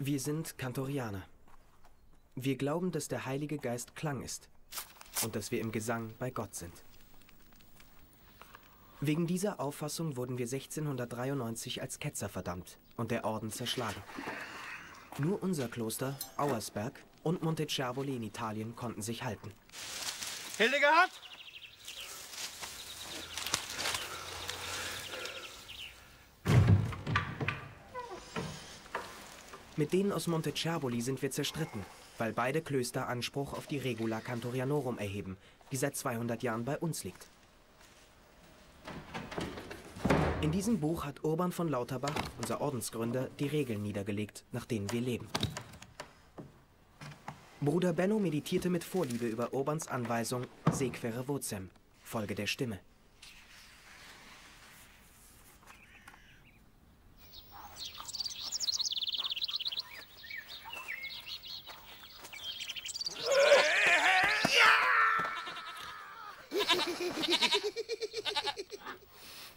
Wir sind Kantorianer. Wir glauben, dass der Heilige Geist Klang ist und dass wir im Gesang bei Gott sind. Wegen dieser Auffassung wurden wir 1693 als Ketzer verdammt und der Orden zerschlagen. Nur unser Kloster, Auersberg und Montecervoli in Italien konnten sich halten. Hildegard! Mit denen aus Montecervoli sind wir zerstritten, weil beide Klöster Anspruch auf die Regula Cantorianorum erheben, die seit 200 Jahren bei uns liegt. In diesem Buch hat Urban von Lauterbach, unser Ordensgründer, die Regeln niedergelegt, nach denen wir leben. Bruder Benno meditierte mit Vorliebe über Urbans Anweisung Sequere vocem, Folge der Stimme.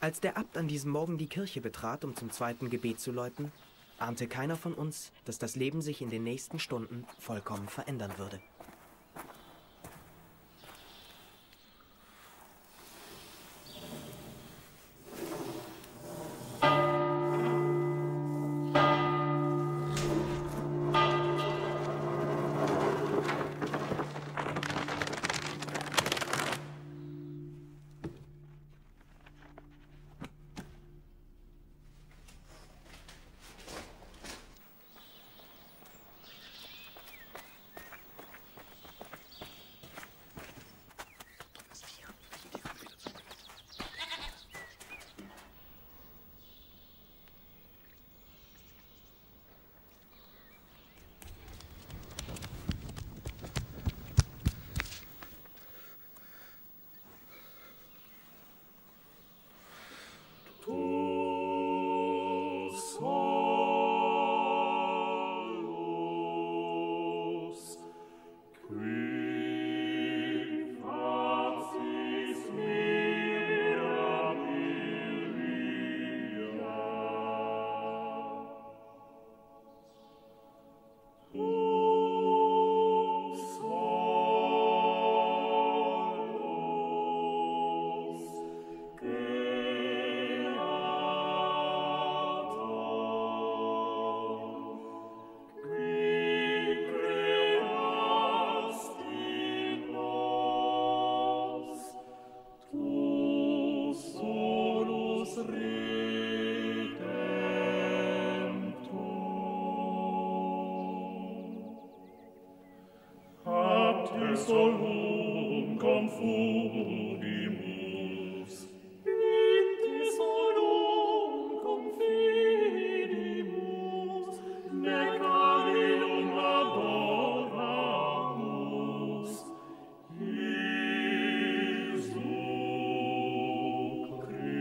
Als der Abt an diesem Morgen die Kirche betrat, um zum zweiten Gebet zu läuten, ahnte keiner von uns, dass das Leben sich in den nächsten Stunden vollkommen verändern würde. solum confudimus. In te solum confidimus, nec alium adoramus. Jesu Christe.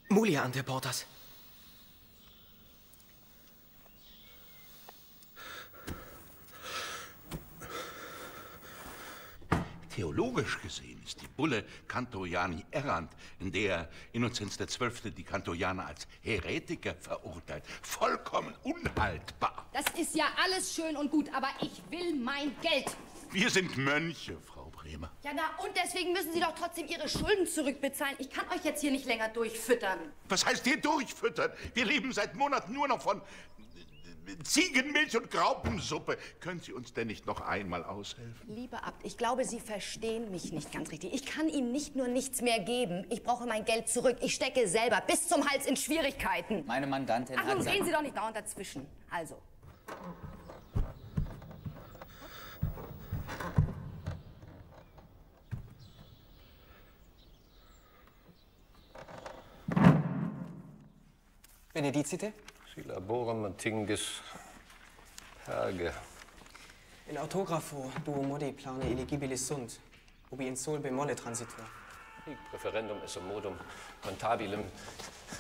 Mulia Anteportas. Theologisch gesehen ist die Bulle Cantoriani errant, in der Innozenz XII. Die Cantorianer als Heretiker verurteilt. Vollkommen unhaltbar. Das ist ja alles schön und gut, aber ich will mein Geld. Wir sind Mönche, Frau Bremer. Ja, na, und deswegen müssen Sie doch trotzdem Ihre Schulden zurückbezahlen. Ich kann euch jetzt hier nicht länger durchfüttern. Was heißt hier durchfüttern? Wir leben seit Monaten nur noch von Ziegenmilch und Graupensuppe. Können Sie uns denn nicht noch einmal aushelfen? Lieber Abt, ich glaube, Sie verstehen mich nicht ganz richtig. Ich kann Ihnen nicht nur nichts mehr geben, ich brauche mein Geld zurück. Ich stecke selber bis zum Hals in Schwierigkeiten. Meine Mandantin Ach, hat... nun reden Sie doch nicht dauernd dazwischen. Also. Benedicite? Si laboram atingis Herge. In autographo duo modi plane elegibilis sunt, ubi in sol bemolle transitur. Hic preferendum esse modum contabilem.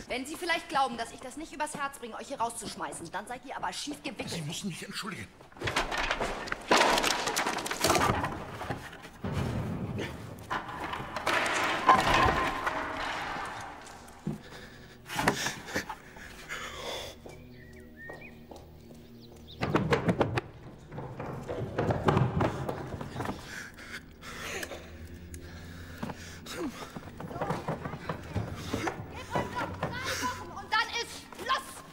Wenn Sie vielleicht glauben, dass ich das nicht übers Herz bringe, euch hier rauszuschmeißen, dann seid ihr aber schief gewickelt. Sie müssen mich entschuldigen. Und dann ist Schluss!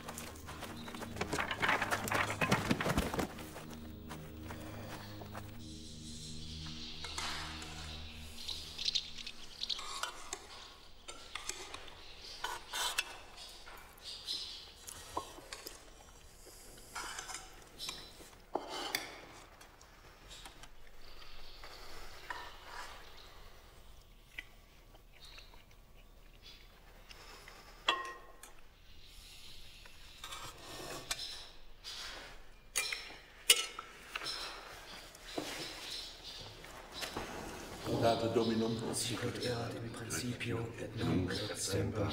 Date Dominum. Sicut erat in principio et nunc et semper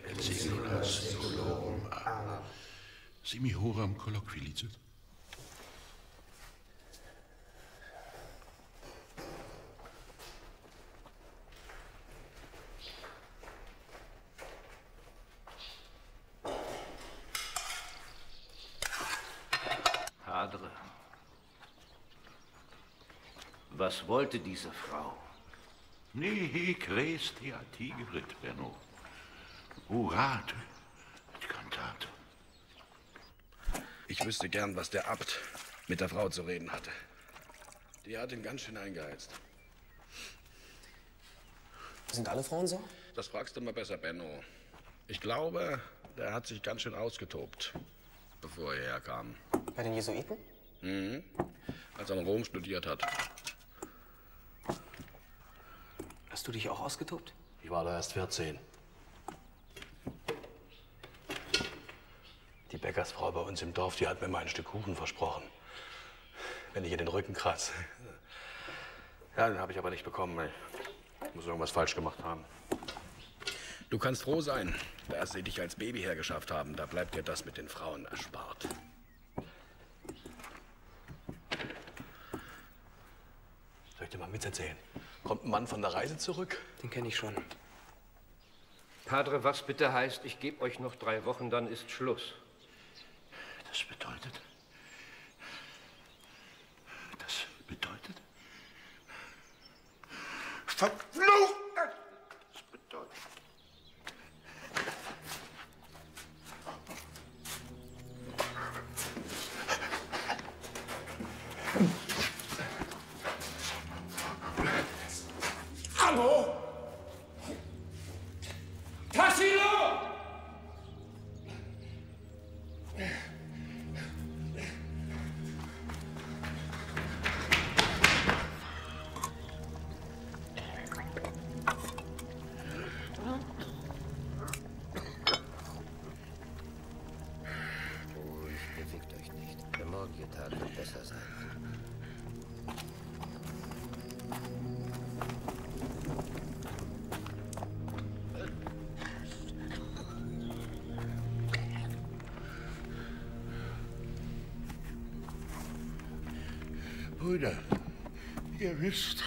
Et secula seculorum. Amen. Simi horam colloquilicet. Padre, was wollte diese Frau? Nihi crestia tigerit, Benno. Urate et cantate. Ich wüsste gern, was der Abt mit der Frau zu reden hatte. Die hat ihn ganz schön eingeheizt. Sind alle Frauen so? Das fragst du mal besser, Benno. Ich glaube, der hat sich ganz schön ausgetobt, bevor er herkam. Bei den Jesuiten? Mhm. Als er in Rom studiert hat. Hast du dich auch ausgetobt? Ich war da erst 14. Die Bäckersfrau bei uns im Dorf, die hat mir mal ein Stück Kuchen versprochen. Wenn ich ihr den Rücken kratze. Ja, den habe ich aber nicht bekommen. Ich muss irgendwas falsch gemacht haben. Du kannst froh sein, dass sie dich als Baby hergeschafft haben. Da bleibt dir das mit den Frauen erspart. Soll ich dir mal miterzählen? Kommt ein Mann von der Reise zurück? Den kenne ich schon. Padre, was bitte heißt, ich gebe euch noch 3 Wochen, dann ist Schluss. Das bedeutet... Verflucht! Das bedeutet... Abo! Tassilo! Ruhig, bewegt euch nicht. Der morgige Tag wird besser sein. Brüder, ihr wisst...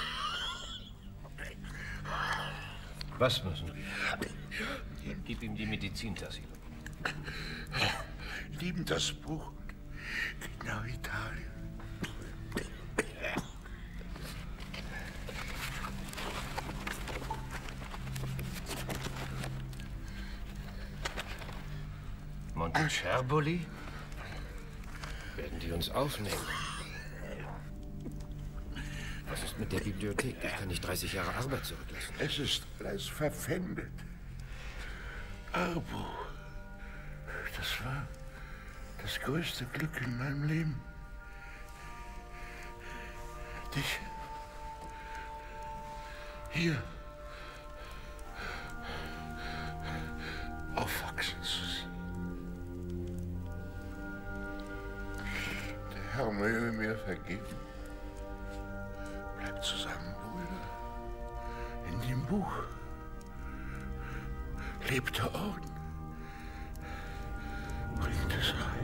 Was müssen wir? Gib ihm die Medizin, Tassilo. Lieben das Buch. Geht nach Italien. Montecervoli? Werden die uns aufnehmen? Was ist mit der Bibliothek? Ich kann nicht 30 Jahre Arbeit zurücklassen. Es ist alles verpfändet. Arbo. Das war das größte Glück in meinem Leben. Dich hier aufwachsen zu sehen. Der Herr möge mir vergeben. Bleibt zusammen, Brüder. In dem Buch lebt der Orden. Bringt es ein.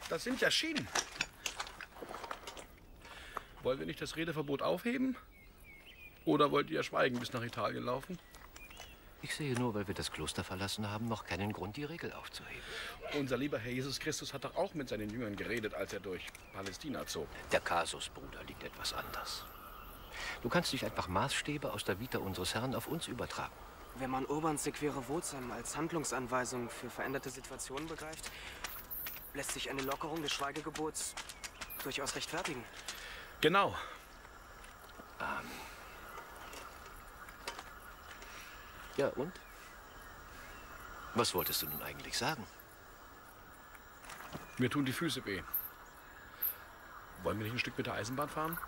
Das sind ja Schienen. Wollen wir nicht das Redeverbot aufheben? Oder wollt ihr schweigen bis nach Italien laufen? Ich sehe nur, weil wir das Kloster verlassen haben, noch keinen Grund, die Regel aufzuheben. Unser lieber Herr Jesus Christus hat doch auch mit seinen Jüngern geredet, als er durch Palästina zog. Der Kasus, Bruder, liegt etwas anders. Du kannst nicht einfach Maßstäbe aus der Vita unseres Herrn auf uns übertragen. Wenn man Urbans Sequere Voцem als Handlungsanweisung für veränderte Situationen begreift, lässt sich eine Lockerung des Schweigegebots durchaus rechtfertigen. Genau. Ja, und? Was wolltest du nun eigentlich sagen? Mir tun die Füße weh. Wollen wir nicht ein Stück mit der Eisenbahn fahren?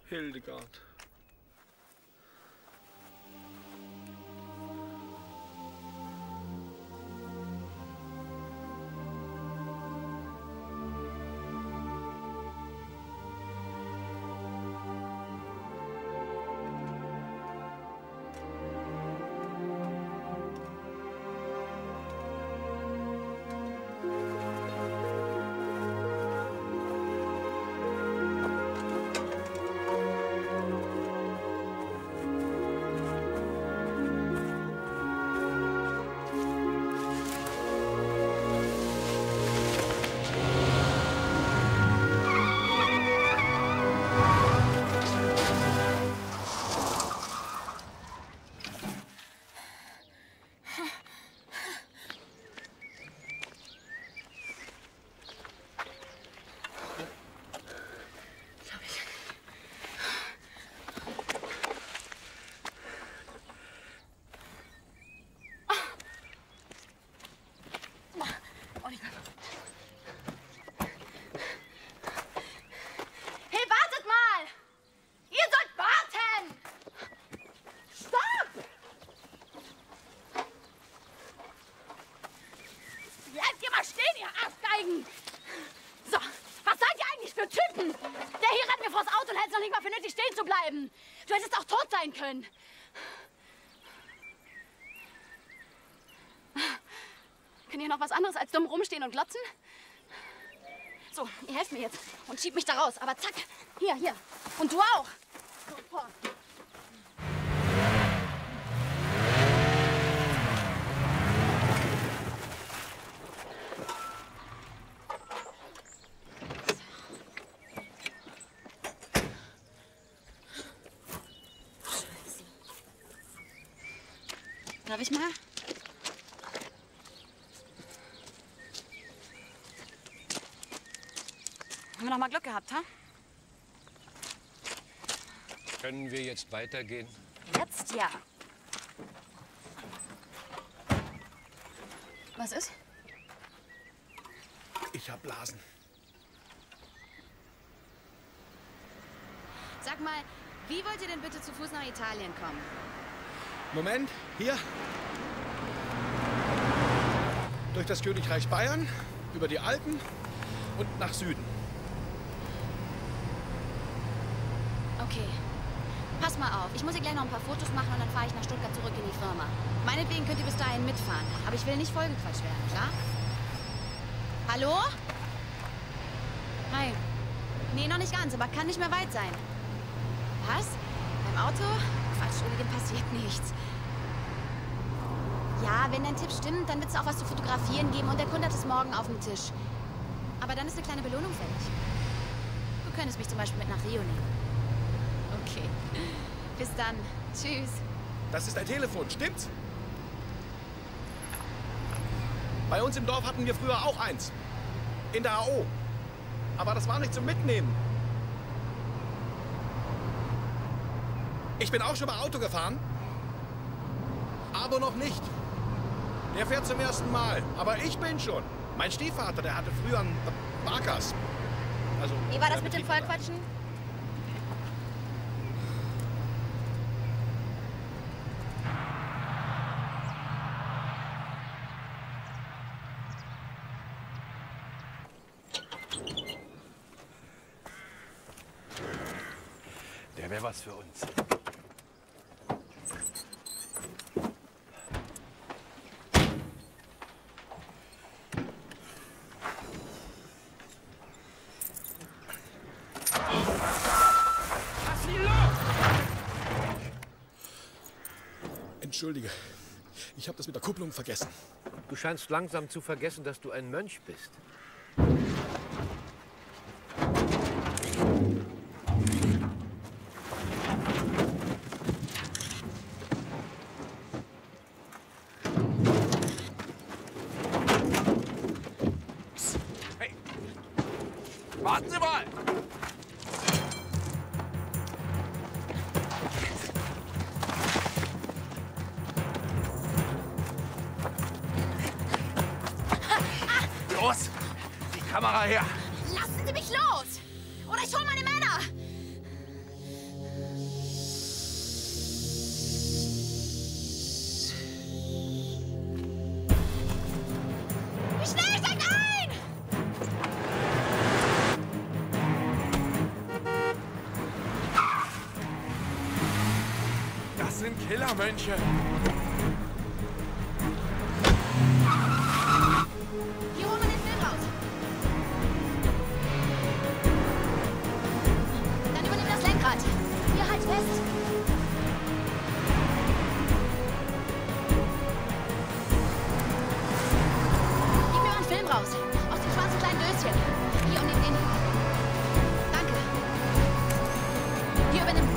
Hildegard. So, was seid ihr eigentlich für Typen? Der hier rennt mir vors Auto und hält es noch nicht mal für nötig, stehen zu bleiben. Du hättest auch tot sein können. Könnt ihr noch was anderes als dumm rumstehen und glotzen? So, ihr helft mir jetzt und schiebt mich da raus. Aber zack, hier, hier. Und du auch. Sofort. Darf ich mal? Haben wir noch mal Glück gehabt, ha? Können wir jetzt weitergehen? Jetzt ja. Was ist? Ich hab Blasen. Sag mal, wie wollt ihr denn bitte zu Fuß nach Italien kommen? Moment, hier. Durch das Königreich Bayern, über die Alpen und nach Süden. Okay. Pass mal auf, ich muss hier gleich noch ein paar Fotos machen und dann fahre ich nach Stuttgart zurück in die Firma. Meinetwegen könnt ihr bis dahin mitfahren, aber ich will nicht vollgequatscht werden, klar? Hallo? Hi. Nee, noch nicht ganz, aber kann nicht mehr weit sein. Was? Beim Auto? Quatsch, ohne dem passiert nichts. Ja, wenn dein Tipp stimmt, dann wird es auch was zu fotografieren geben und der Kunde hat es morgen auf dem Tisch. Aber dann ist eine kleine Belohnung fällig. Du könntest mich zum Beispiel mit nach Rio nehmen. Okay. Bis dann. Tschüss. Das ist ein Telefon, stimmt's? Bei uns im Dorf hatten wir früher auch eins. In der AO. Aber das war nicht zum Mitnehmen. Ich bin auch schon mal Auto gefahren. Aber noch nicht. Der fährt zum ersten Mal. Aber ich bin schon. Mein Stiefvater, der hatte früher einen Barkas. Also, wie war das mit dem Vollquatschen? Der wäre was für uns. Entschuldige, ich habe das mit der Kupplung vergessen. Du scheinst langsam zu vergessen, dass du ein Mönch bist. Hey, warten Sie mal! Los! Die Kamera her! Lassen Sie mich los! Oder ich hole meine Männer! Wie schnell steigt ein! Das sind Killermönche! Hier holen wir den Film raus. Dann übernimm das Lenkrad. Hier, halt fest. Gib mir mal einen Film raus. Aus dem schwarzen kleinen Döschen. Hier und nimm den. Danke. Hier, übernimm.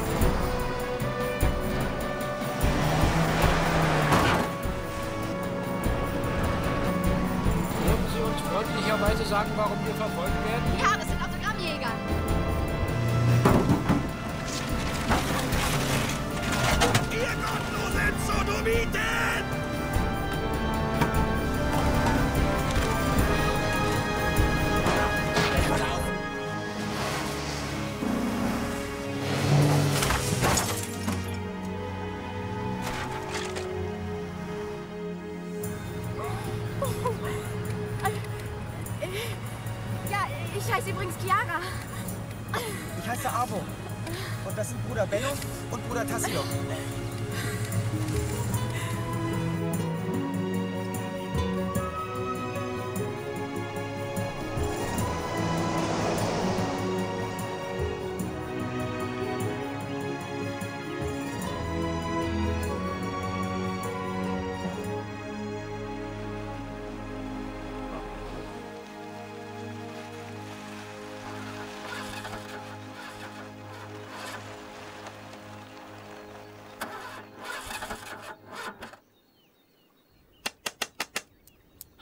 Würden Sie uns freundlicherweise sagen, warum wir verfolgt werden? Ja, das sind Autogrammjäger. Ihr gottlosen Sodomiten! Ja, ich heiße übrigens Chiara. Ich heiße Avo. Und das sind Bruder Benno und Bruder Tassilo.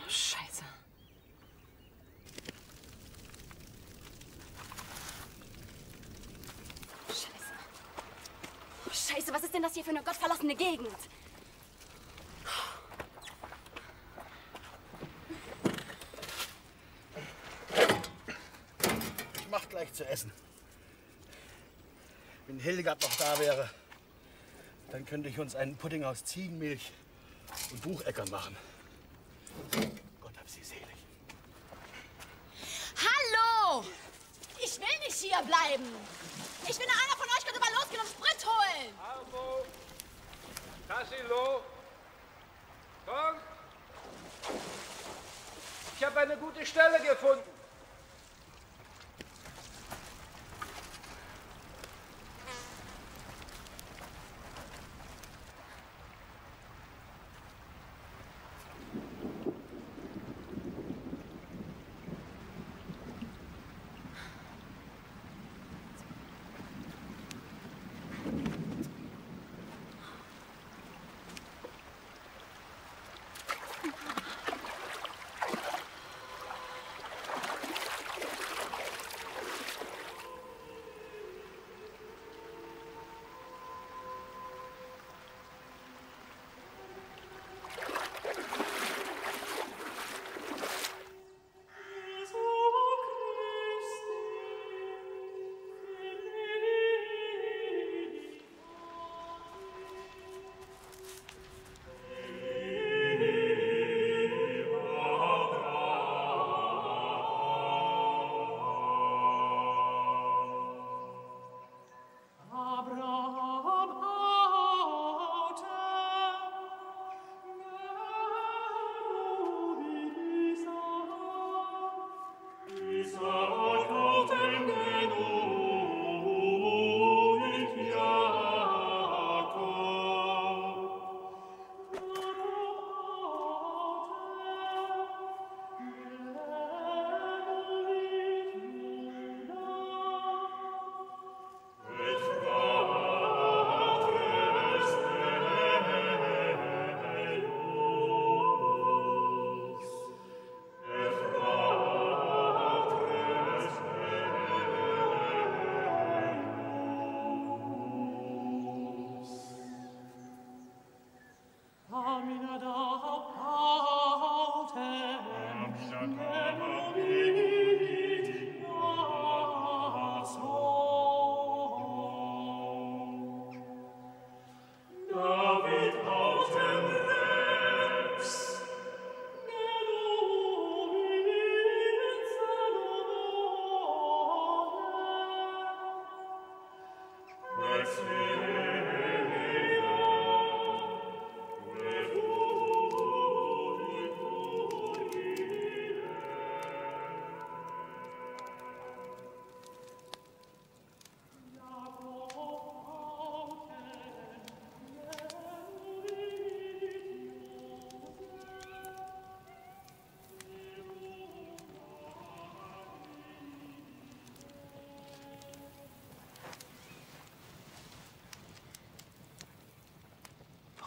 Scheiße. Scheiße, was ist denn das hier für eine gottverlassene Gegend? Ich mach gleich zu essen. Wenn Hildegard noch da wäre, dann könnte ich uns einen Pudding aus Ziegenmilch und Bucheckern machen. Gott hab sie selig. Hallo! Ich will nicht hier bleiben. Ich finde, einer von euch könnte mal losgehen und Sprit holen. Avo, Tassilo, kommt. Ich habe eine gute Stelle gefunden.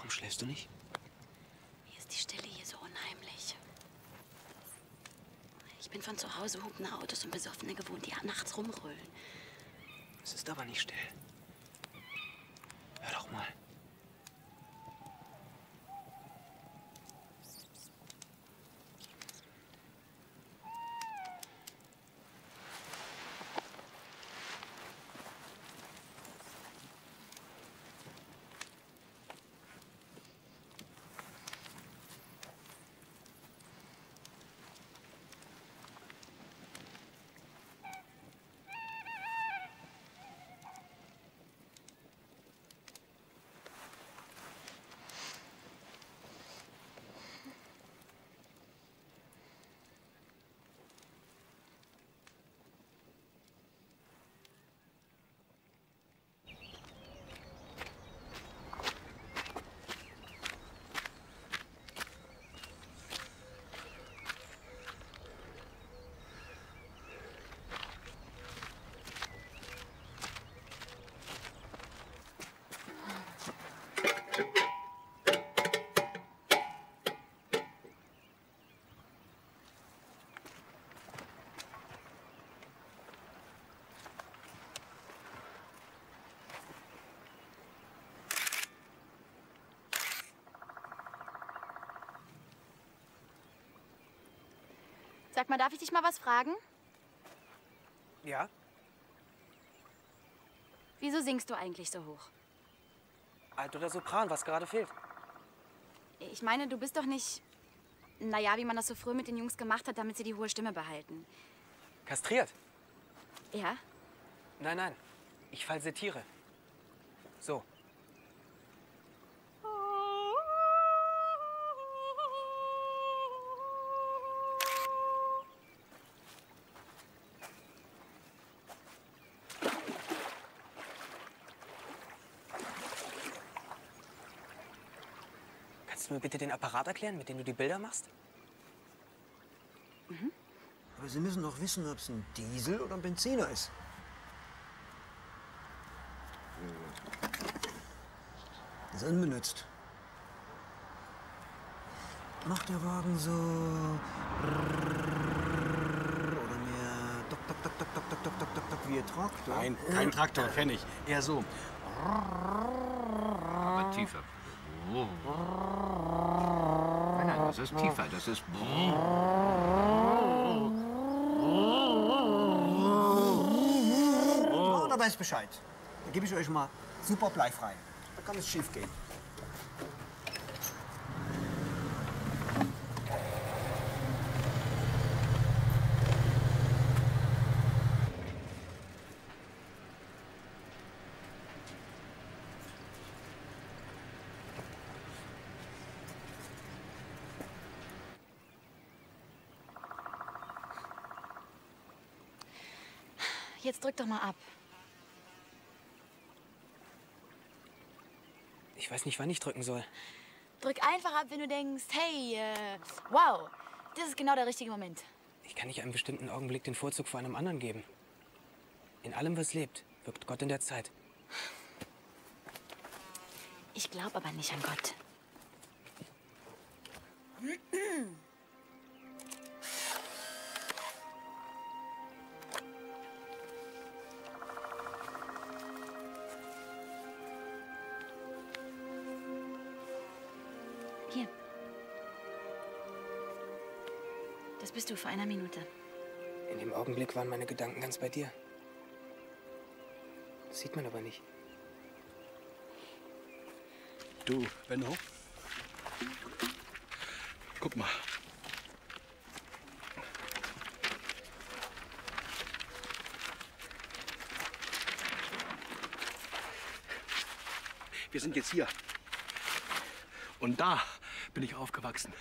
Warum schläfst du nicht? Mir ist die Stille hier so unheimlich. Ich bin von zu Hause hupende Autos und Besoffene gewohnt, die nachts rumröhlen. Es ist aber nicht still. Hör doch mal. Sag mal, darf ich dich mal was fragen? Ja? Wieso singst du eigentlich so hoch? Alt oder Sopran, was gerade fehlt. Ich meine, du bist doch nicht... Naja, wie man das so früh mit den Jungs gemacht hat, damit sie die hohe Stimme behalten. Kastriert? Ja? Nein, nein. Ich falsettiere. So. Kannst du mir bitte den Apparat erklären, mit dem du die Bilder machst? Mhm. Aber Sie müssen doch wissen, ob es ein Diesel oder ein Benziner ist. Ist unbenutzt. Macht der Wagen so... Oder mehr... Dock, dock, dock, dock, dock, dock, dock, dock, dock, dock, wie ein Traktor? Nein, kein Traktor, kenne ich. Eher so. Aber tiefer. Nein, nein, das ist tiefer. Das ist... Oh, da weiß ich Bescheid. Da gebe ich euch mal super Blei frei. Da kann es schief gehen. Jetzt drück doch mal ab. Ich weiß nicht, wann ich drücken soll. Drück einfach ab, wenn du denkst, hey, wow, das ist genau der richtige Moment. Ich kann nicht einem bestimmten Augenblick den Vorzug vor einem anderen geben. In allem, was lebt, wirkt Gott in der Zeit. Ich glaube aber nicht an Gott. Hier. Das bist du vor einer Minute? In dem Augenblick waren meine Gedanken ganz bei dir. Das sieht man aber nicht. Du, Benno? Guck mal. Wir sind jetzt hier. Und da bin ich aufgewachsen.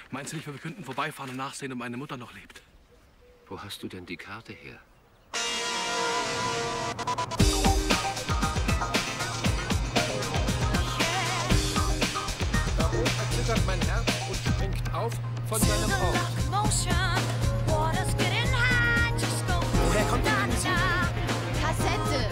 Meinst du nicht, wir könnten vorbeifahren und nachsehen, ob meine Mutter noch lebt? Wo hast du denn die Karte her? Da oben erzittert mein Herz und springt auf von seinem Ort. Woher kommt die Musik? Kassette.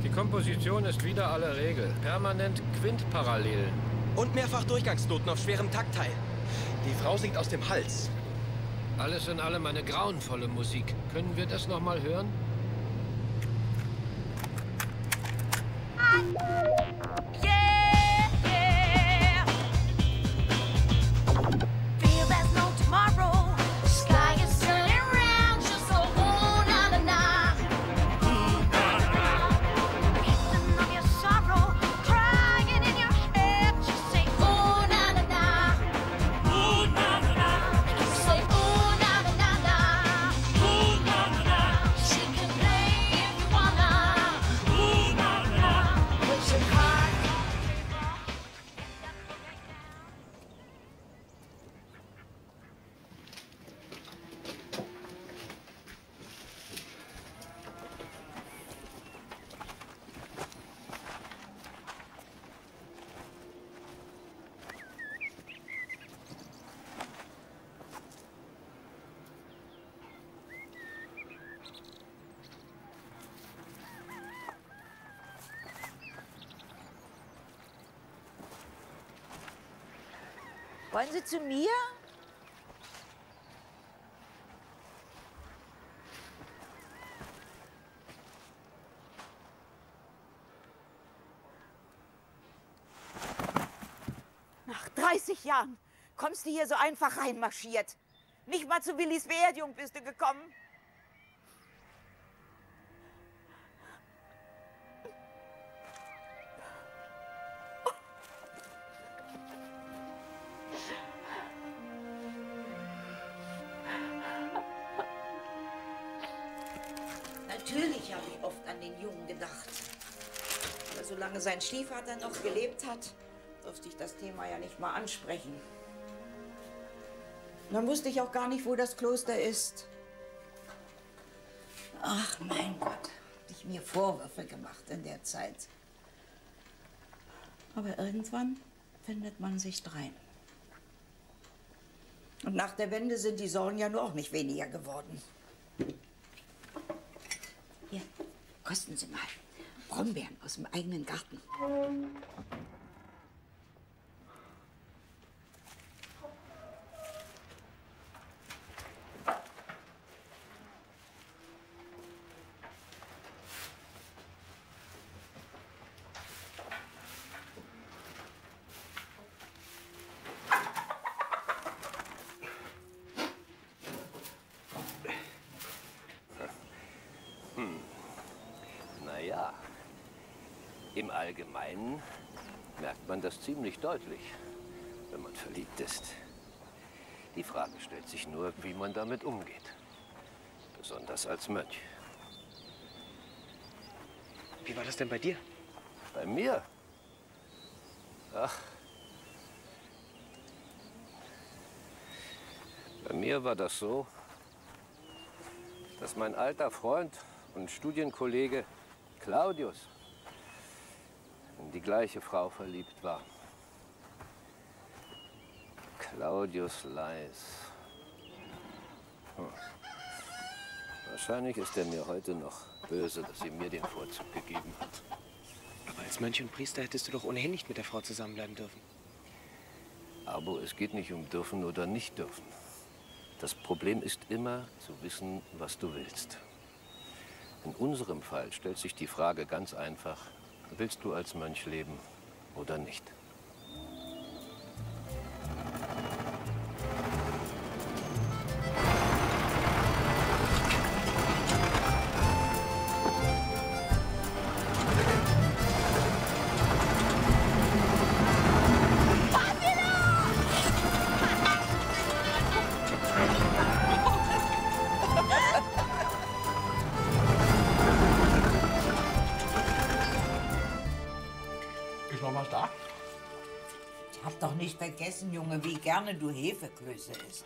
Die Komposition ist wider alle Regel. Permanent Quintparallelen. Und mehrfach Durchgangsnoten auf schwerem Taktteil. Die Frau singt aus dem Hals. Alles in allem eine grauenvolle Musik. Können wir das noch mal hören? Wollen Sie zu mir? Nach 30 Jahren kommst du hier so einfach reinmarschiert. Nicht mal zu Willis Beerdigung bist du gekommen. Natürlich habe ich oft an den Jungen gedacht. Aber solange sein Stiefvater noch gelebt hat, durfte ich das Thema ja nicht mal ansprechen. Und dann wusste ich auch gar nicht, wo das Kloster ist. Ach, mein Gott, hab ich mir Vorwürfe gemacht in der Zeit. Aber irgendwann findet man sich drein. Und nach der Wende sind die Sorgen ja nur auch nicht weniger geworden. Hier, kosten Sie mal. Brombeeren aus dem eigenen Garten. Naja, im Allgemeinen merkt man das ziemlich deutlich, wenn man verliebt ist. Die Frage stellt sich nur, wie man damit umgeht. Besonders als Mönch. Wie war das denn bei dir? Bei mir? Ach. Bei mir war das so, dass mein alter Freund und Studienkollege Claudius in die gleiche Frau verliebt war. Claudius Leis. Wahrscheinlich ist er mir heute noch böse, dass sie mir den Vorzug gegeben hat. Aber als Mönch und Priester hättest du doch ohnehin nicht mit der Frau zusammenbleiben dürfen. Aber es geht nicht um dürfen oder nicht dürfen. Das Problem ist immer zu wissen, was du willst. In unserem Fall stellt sich die Frage ganz einfach: Willst du als Mönch leben oder nicht? Ist noch was da? Hab doch nicht vergessen, Junge, wie gerne du Hefeklöße isst.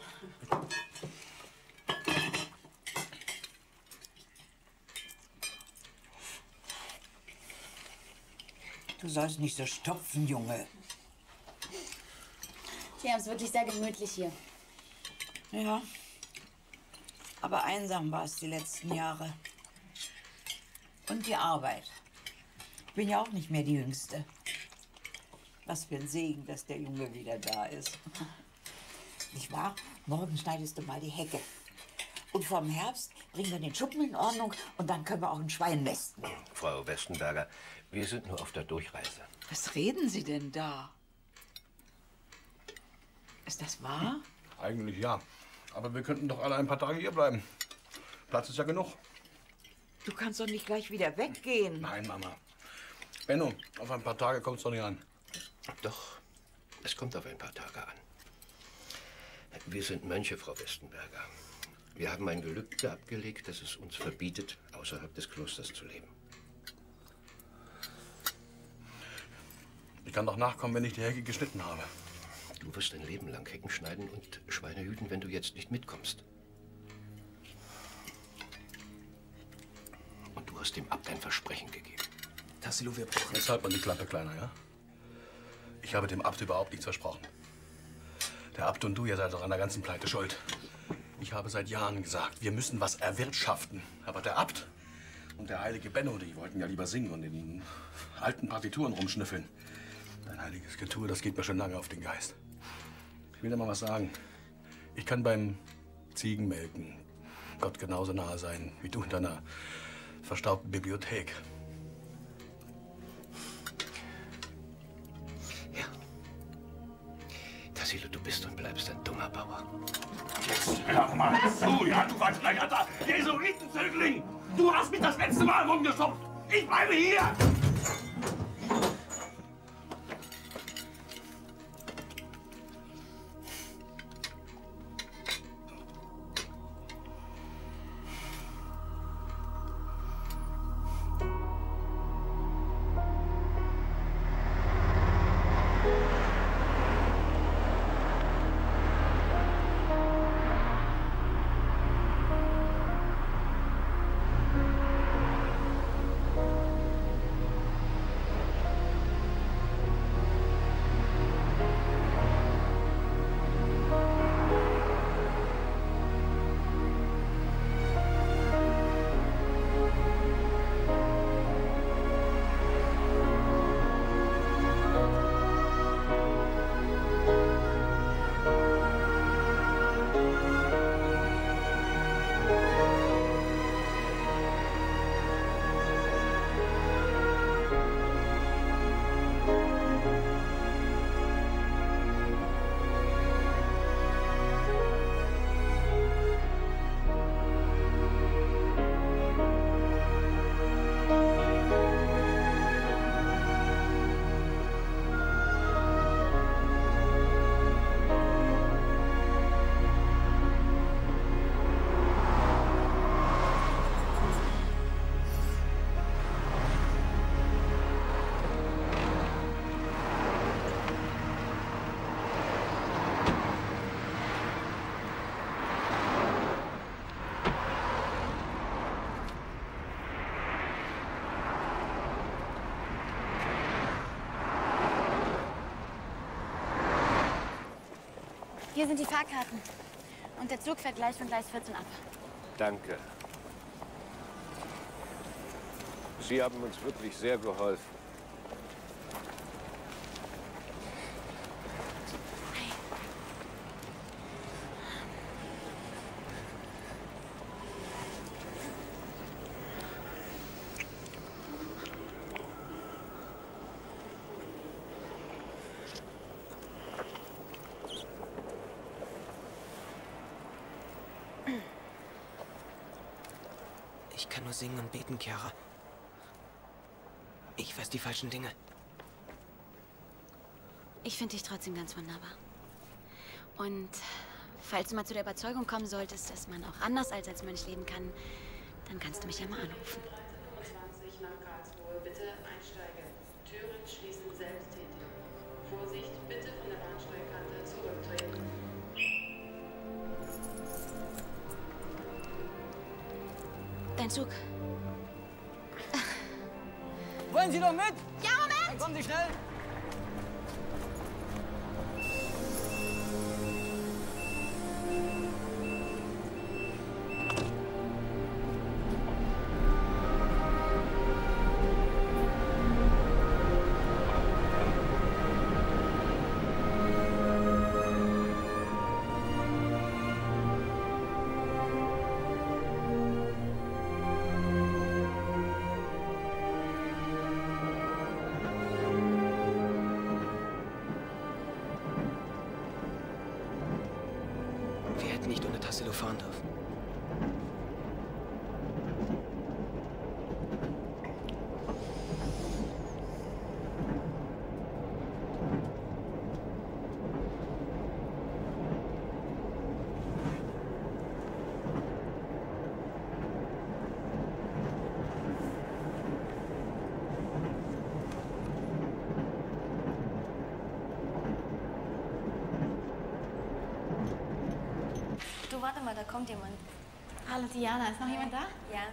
Du sollst nicht so stopfen, Junge. Sie haben es wirklich sehr gemütlich hier. Ja, aber einsam war es die letzten Jahre. Und die Arbeit. Ich bin ja auch nicht mehr die Jüngste. Was für ein Segen, dass der Junge wieder da ist. Nicht wahr? Morgen schneidest du mal die Hecke. Und vorm Herbst bringen wir den Schuppen in Ordnung und dann können wir auch ein Schwein mästen. Frau Westenberger, wir sind nur auf der Durchreise. Was reden Sie denn da? Ist das wahr? Eigentlich ja. Aber wir könnten doch alle ein paar Tage hier bleiben. Platz ist ja genug. Du kannst doch nicht gleich wieder weggehen. Nein, Mama. Benno, auf ein paar Tage kommt's doch nicht an. Doch, es kommt auf ein paar Tage an. Wir sind Mönche, Frau Westenberger. Wir haben ein Gelübde abgelegt, das es uns verbietet, außerhalb des Klosters zu leben. Ich kann doch nachkommen, wenn ich die Hecke geschnitten habe. Du wirst dein Leben lang Hecken schneiden und Schweine hüten, wenn du jetzt nicht mitkommst. Und du hast dem Abt ein Versprechen gegeben. Tassilo, wir brauchen... Jetzt halt mal die Klappe, Kleiner, ja? Ich habe dem Abt überhaupt nichts versprochen. Der Abt und du, ihr seid doch an der ganzen Pleite schuld. Ich habe seit Jahren gesagt, wir müssen was erwirtschaften. Aber der Abt und der heilige Benno, die wollten ja lieber singen und in den alten Partituren rumschnüffeln. Dein heiliges Getue, das geht mir schon lange auf den Geist. Ich will dir mal was sagen. Ich kann beim Ziegenmelken Gott genauso nahe sein, wie du in deiner verstaubten Bibliothek. Tassilo, du bist und bleibst ein dummer Bauer. Jetzt hör mal zu, ja, du versteigerter Jesuitenzögling! Du hast mich das letzte Mal rumgestopft! Ich bleibe hier! Hier sind die Fahrkarten. Und der Zug fährt gleich von Gleis 14 ab. Danke. Sie haben uns wirklich sehr geholfen. Ich kann nur singen und beten, Chiara. Ich weiß die falschen Dinge. Ich finde dich trotzdem ganz wunderbar. Und falls du mal zu der Überzeugung kommen solltest, dass man auch anders als Mönch leben kann, dann kannst du mich ja mal anrufen. 20 nach Karlsruhe, bitte einsteigen. Türen schließen selbsttätig. Vorsicht, bitte von der Bahnsteigkante zurücktreten. Dein Zug. Wollen Sie doch mit? Ja, Moment! Dann kommen Sie schnell. Wir hätten nicht ohne Tassilo fahren dürfen. Du, warte mal, da kommt jemand. Hallo Diana, ist noch jemand da? Ja.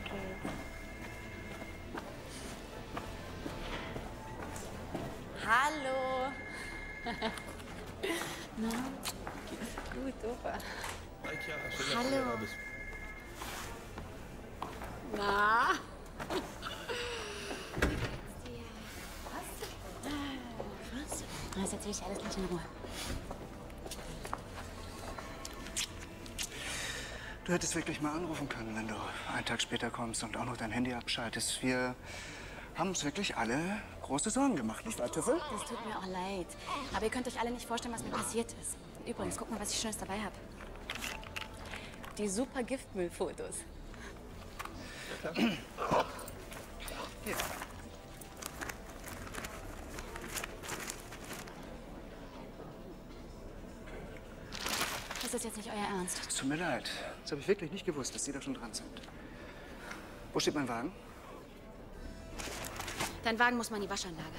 Okay. Hallo. Na, geht's gut, super. Hallo. Na? Was? Das erzähl ich dir alles gleich in Ruhe. Du hättest wirklich mal anrufen können, wenn du einen Tag später kommst und auch noch dein Handy abschaltest. Wir haben uns wirklich alle große Sorgen gemacht, nicht wahr, Tüffel? Das tut mir auch leid. Aber ihr könnt euch alle nicht vorstellen, was mir passiert ist. Übrigens, guck mal, was ich Schönes dabei habe. Die super Giftmüllfotos. Hier. Das ist jetzt nicht euer Ernst. Es tut mir leid. Das habe ich wirklich nicht gewusst, dass Sie da schon dran sind. Wo steht mein Wagen? Dein Wagen muss mal in die Waschanlage.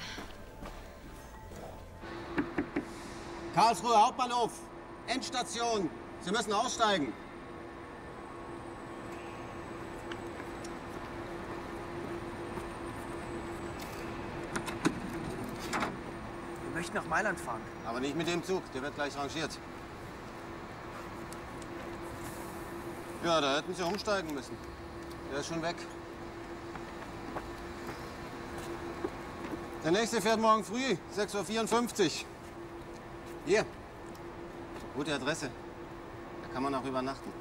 Karlsruhe Hauptbahnhof. Endstation. Sie müssen aussteigen. Wir möchten nach Mailand fahren. Aber nicht mit dem Zug. Der wird gleich rangiert. Ja, da hätten Sie umsteigen müssen. Der ist schon weg. Der nächste fährt morgen früh, 6:54 Uhr. Hier. Gute Adresse. Da kann man auch übernachten.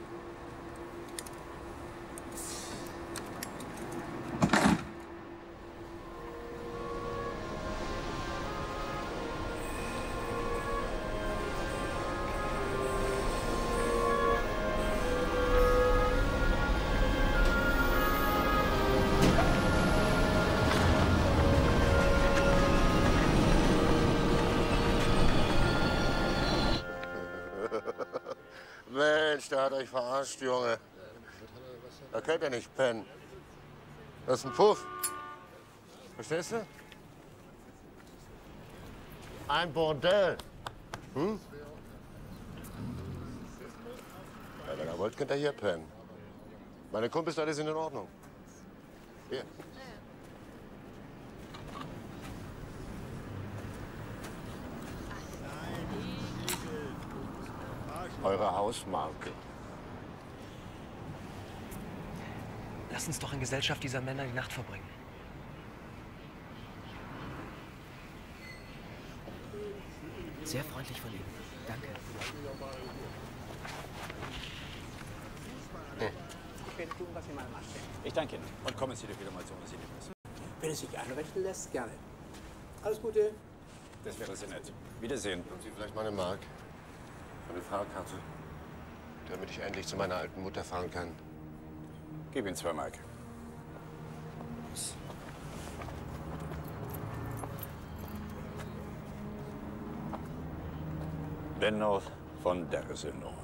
Mensch, der hat euch verarscht, Junge. Da könnt ihr nicht pennen. Das ist ein Puff. Verstehst du? Ein Bordell. Hm? Ja, wenn ihr wollt, könnt ihr hier pennen. Meine Kumpels, alle sind in Ordnung. Hier. Eure Hausmarke. Lass uns doch in Gesellschaft dieser Männer die Nacht verbringen. Sehr freundlich von Ihnen. Danke. Ich danke Ihnen. Und kommen Sie doch wieder mal zu uns in die Presse. Wenn es sich einrichten lässt, gerne. Alles Gute. Das wäre sehr nett. Wiedersehen. Haben Sie vielleicht mal eine Mark? Eine Fahrkarte, damit ich endlich zu meiner alten Mutter fahren kann. Gib ihm 2 Mark. Benno von Dersenow.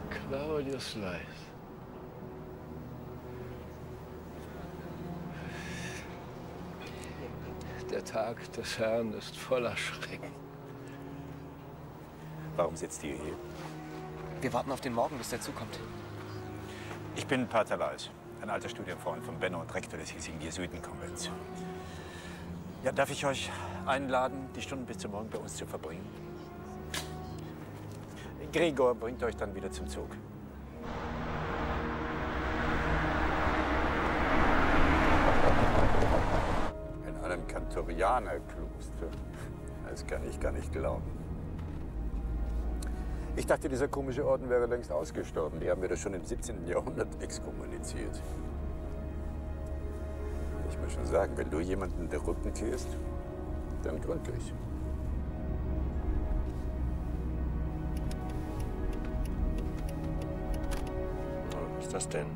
Claudius Leis. Der Tag des Herrn ist voller Schrecken. Warum sitzt ihr hier? Wir warten auf den Morgen, bis der Zug kommt. Ich bin Pater Leis, ein alter Studienfreund von Benno und Rektor des hiesigen Jesuitenkonvents. Ja, darf ich euch einladen, die Stunden bis zum Morgen bei uns zu verbringen? Gregor bringt euch dann wieder zum Zug. In einem Kantorianerkloster. Das kann ich gar nicht glauben. Ich dachte, dieser komische Orden wäre längst ausgestorben. Die haben wir doch schon im 17. Jahrhundert exkommuniziert. Ich muss schon sagen, wenn du jemanden den Rücken kehrst, dann gründlich. Was ist das denn?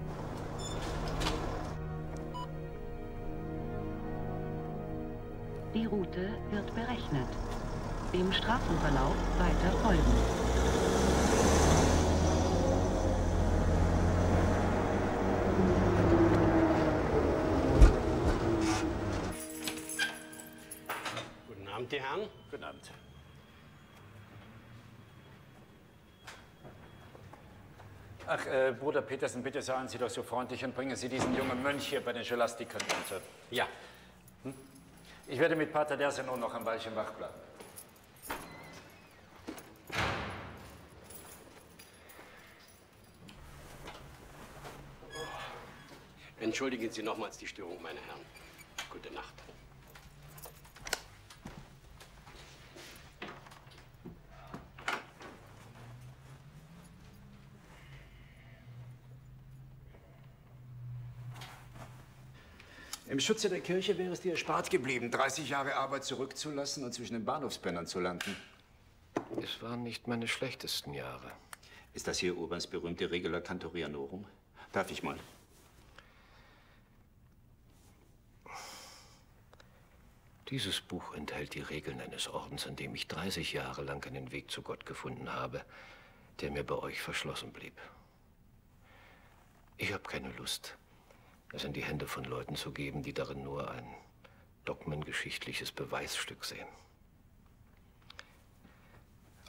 Die Route wird berechnet. Dem Straßenverlauf weiter folgen. Guten Abend, die Herren. Guten Abend. Ach, Bruder Petersen, bitte seien Sie doch so freundlich und bringen Sie diesen jungen Mönch hier bei den Scholastikern unter. Ja. Ich werde mit Pater Dersenow noch ein Weilchen wach bleiben. Entschuldigen Sie nochmals die Störung, meine Herren. Gute Nacht. Im Schutze der Kirche wäre es dir erspart geblieben, 30 Jahre Arbeit zurückzulassen und zwischen den Bahnhofspennern zu landen. Es waren nicht meine schlechtesten Jahre. Ist das hier Urbans berühmte Regula Cantorianorum? Darf ich mal? Dieses Buch enthält die Regeln eines Ordens, in dem ich 30 Jahre lang einen Weg zu Gott gefunden habe, der mir bei euch verschlossen blieb. Ich habe keine Lust, es in die Hände von Leuten zu geben, die darin nur ein dogmengeschichtliches Beweisstück sehen.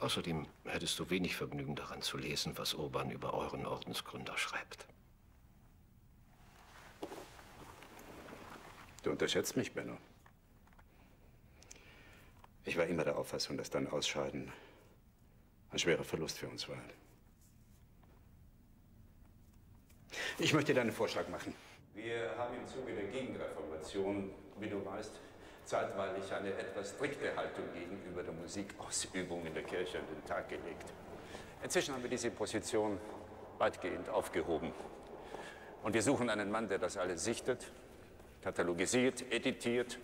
Außerdem hättest du wenig Vergnügen daran zu lesen, was Urban über euren Ordensgründer schreibt. Du unterschätzt mich, Benno. Ich war immer der Auffassung, dass dein Ausscheiden ein schwerer Verlust für uns war. Ich möchte dir einen Vorschlag machen. Wir haben im Zuge der Gegenreformation, wie du weißt, zeitweilig eine etwas strikte Haltung gegenüber der Musikausübung in der Kirche an den Tag gelegt. Inzwischen haben wir diese Position weitgehend aufgehoben. Und wir suchen einen Mann, der das alles sichtet, katalogisiert, editiert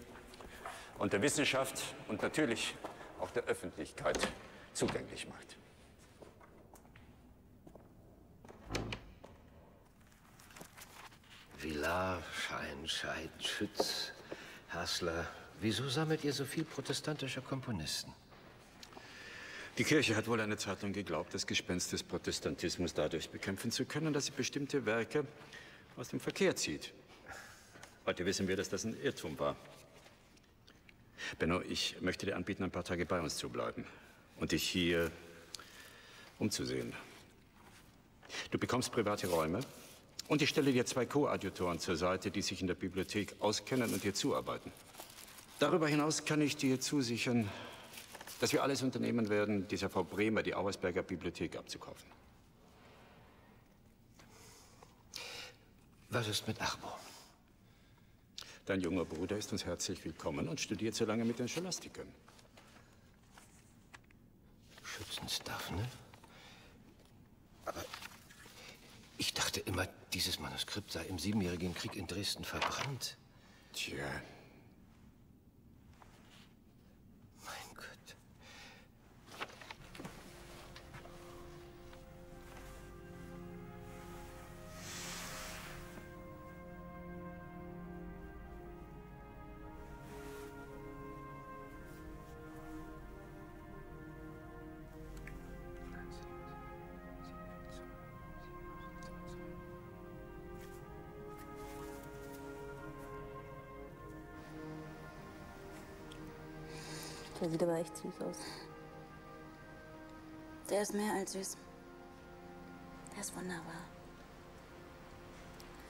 und der Wissenschaft und natürlich auch der Öffentlichkeit zugänglich macht. Villard, Scheinscheid, Schütz, Hassler. Wieso sammelt ihr so viel protestantischer Komponisten? Die Kirche hat wohl eine Zeit lang geglaubt, das Gespenst des Protestantismus dadurch bekämpfen zu können, dass sie bestimmte Werke aus dem Verkehr zieht. Heute wissen wir, dass das ein Irrtum war. Benno, ich möchte dir anbieten, ein paar Tage bei uns zu bleiben und dich hier umzusehen. Du bekommst private Räume und ich stelle dir 2 Co-Adjutoren zur Seite, die sich in der Bibliothek auskennen und dir zuarbeiten. Darüber hinaus kann ich dir zusichern, dass wir alles unternehmen werden, dieser Frau Bremer die Auersberger Bibliothek abzukaufen. Was ist mit Arbo? Dein junger Bruder ist uns herzlich willkommen und studiert so lange mit den Scholastikern. Schützens Daphne? Aber ich dachte immer, dieses Manuskript sei im Siebenjährigen Krieg in Dresden verbrannt. Tja. Mein Gott. Der sieht aber echt süß aus. Der ist mehr als süß. Der ist wunderbar.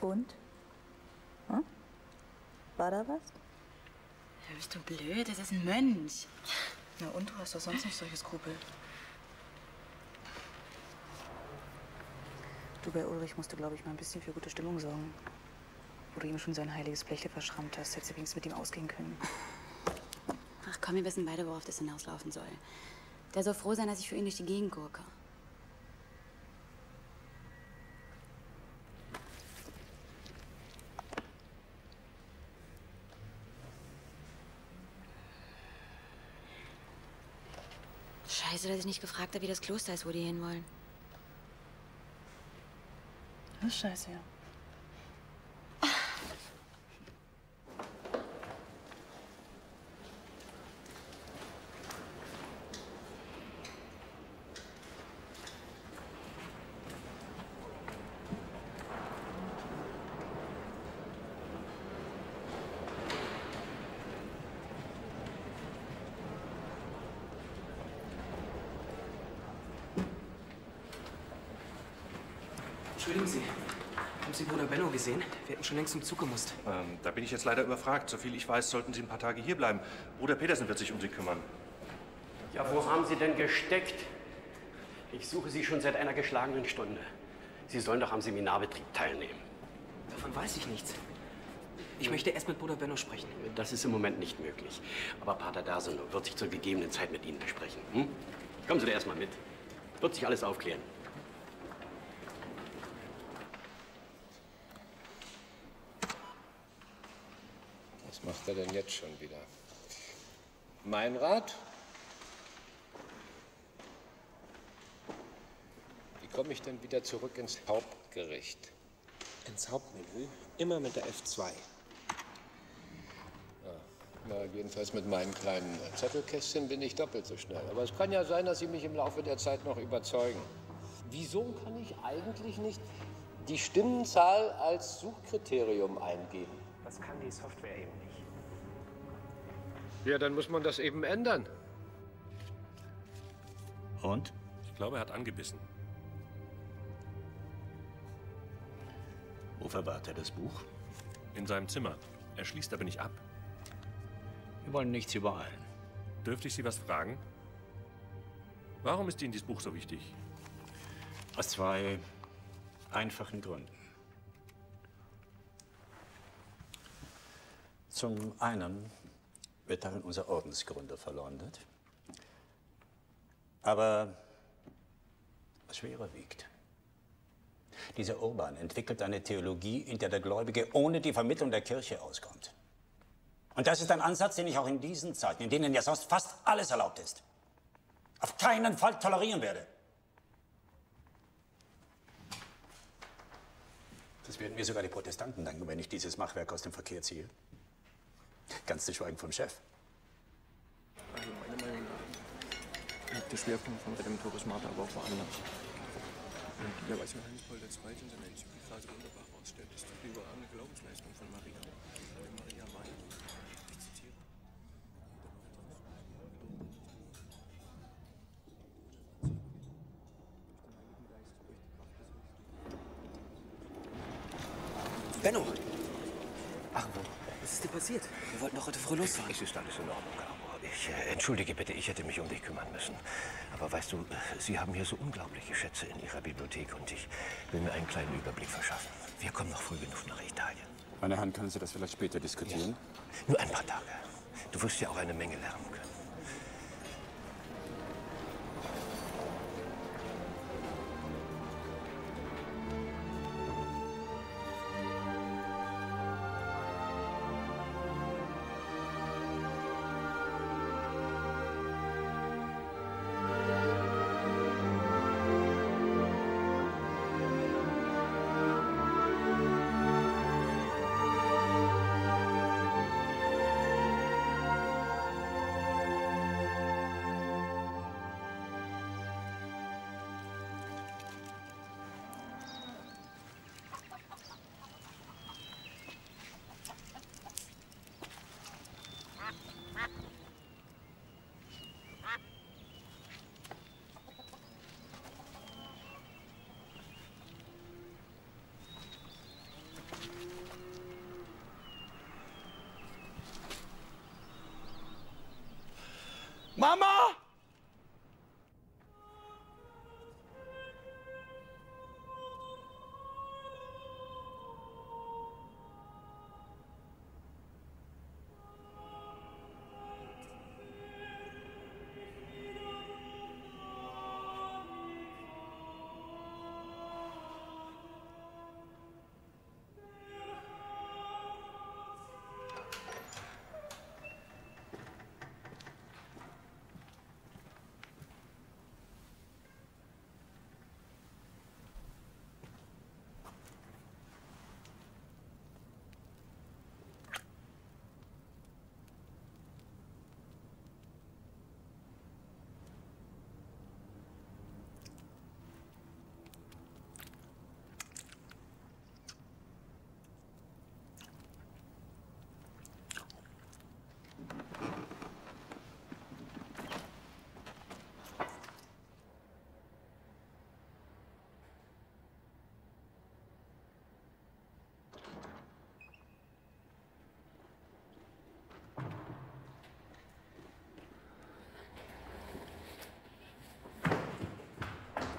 Und? Hm? War da was? Ja, bist du blöd? Das ist ein Mönch. Na und, du hast doch sonst nicht solche Skrupel. Du, bei Ulrich musst du, glaube ich, mal ein bisschen für gute Stimmung sorgen. Wo du ihm schon sein heiliges Blechle verschrammt hast, hättest du wenigstens mit ihm ausgehen können. Ach komm, wir wissen beide, worauf das hinauslaufen soll. Der soll froh sein, dass ich für ihn durch die Gegend gurke. Scheiße, dass ich nicht gefragt habe, wie das Kloster ist, wo die hinwollen. Das ist scheiße, ja. Entschuldigen Sie, haben Sie Bruder Benno gesehen? Wir hätten schon längst zum Zug gemusst. Da bin ich jetzt leider überfragt. Soviel ich weiß, sollten Sie ein paar Tage hier bleiben. Bruder Petersen wird sich um Sie kümmern. Ja, wo haben Sie denn gesteckt? Ich suche Sie schon seit einer geschlagenen Stunde. Sie sollen doch am Seminarbetrieb teilnehmen. Davon weiß ich nichts. Ich möchte erst mit Bruder Benno sprechen. Das ist im Moment nicht möglich. Aber Pater Darseno wird sich zur gegebenen Zeit mit Ihnen besprechen. Hm? Kommen Sie da erst mal mit. Wird sich alles aufklären. Was macht er denn jetzt schon wieder? Mein Rat? Wie komme ich denn wieder zurück ins Hauptgericht? Ins Hauptmenü? Immer mit der F2. Na, jedenfalls mit meinen kleinen Zettelkästchen bin ich doppelt so schnell. Aber es kann ja sein, dass Sie mich im Laufe der Zeit noch überzeugen. Wieso kann ich eigentlich nicht die Stimmenzahl als Suchkriterium eingeben? Das kann die Software eben nicht. Ja, dann muss man das eben ändern. Und? Ich glaube, er hat angebissen. Wo verwahrt er das Buch? In seinem Zimmer. Er schließt aber nicht ab. Wir wollen nichts übereilen. Dürfte ich Sie was fragen? Warum ist Ihnen dieses Buch so wichtig? Aus zwei einfachen Gründen. Zum einen wird darin unser Ordensgründer verleumdet. Aber was schwerer wiegt. Dieser Urban entwickelt eine Theologie, in der der Gläubige ohne die Vermittlung der Kirche auskommt. Und das ist ein Ansatz, den ich auch in diesen Zeiten, in denen ja sonst fast alles erlaubt ist, auf keinen Fall tolerieren werde. Das werden mir sogar die Protestanten danken, wenn ich dieses Machwerk aus dem Verkehr ziehe. Ganz zu schweigen vom Chef. Also meiner Meinung nach liegt der Schwerpunkt von Redemptoris Mater aber auch woanders. Und der weiß Johannes Paul II. In seiner Enzyklika so wunderbar herausstellt, ist die überragende Glaubensleistung von Maria. Wenn Maria meint, ich zitiere, Benno! Ach, was ist dir passiert? Wir wollten doch heute früh losfahren. Es ist alles in Ordnung, Caro. Entschuldige bitte, ich hätte mich um dich kümmern müssen. Aber weißt du, Sie haben hier so unglaubliche Schätze in Ihrer Bibliothek und ich will mir einen kleinen Überblick verschaffen. Wir kommen noch früh genug nach Italien. Meine Herren, können Sie das vielleicht später diskutieren? Ja. Nur ein paar Tage. Du wirst ja auch eine Menge lernen können. Mama!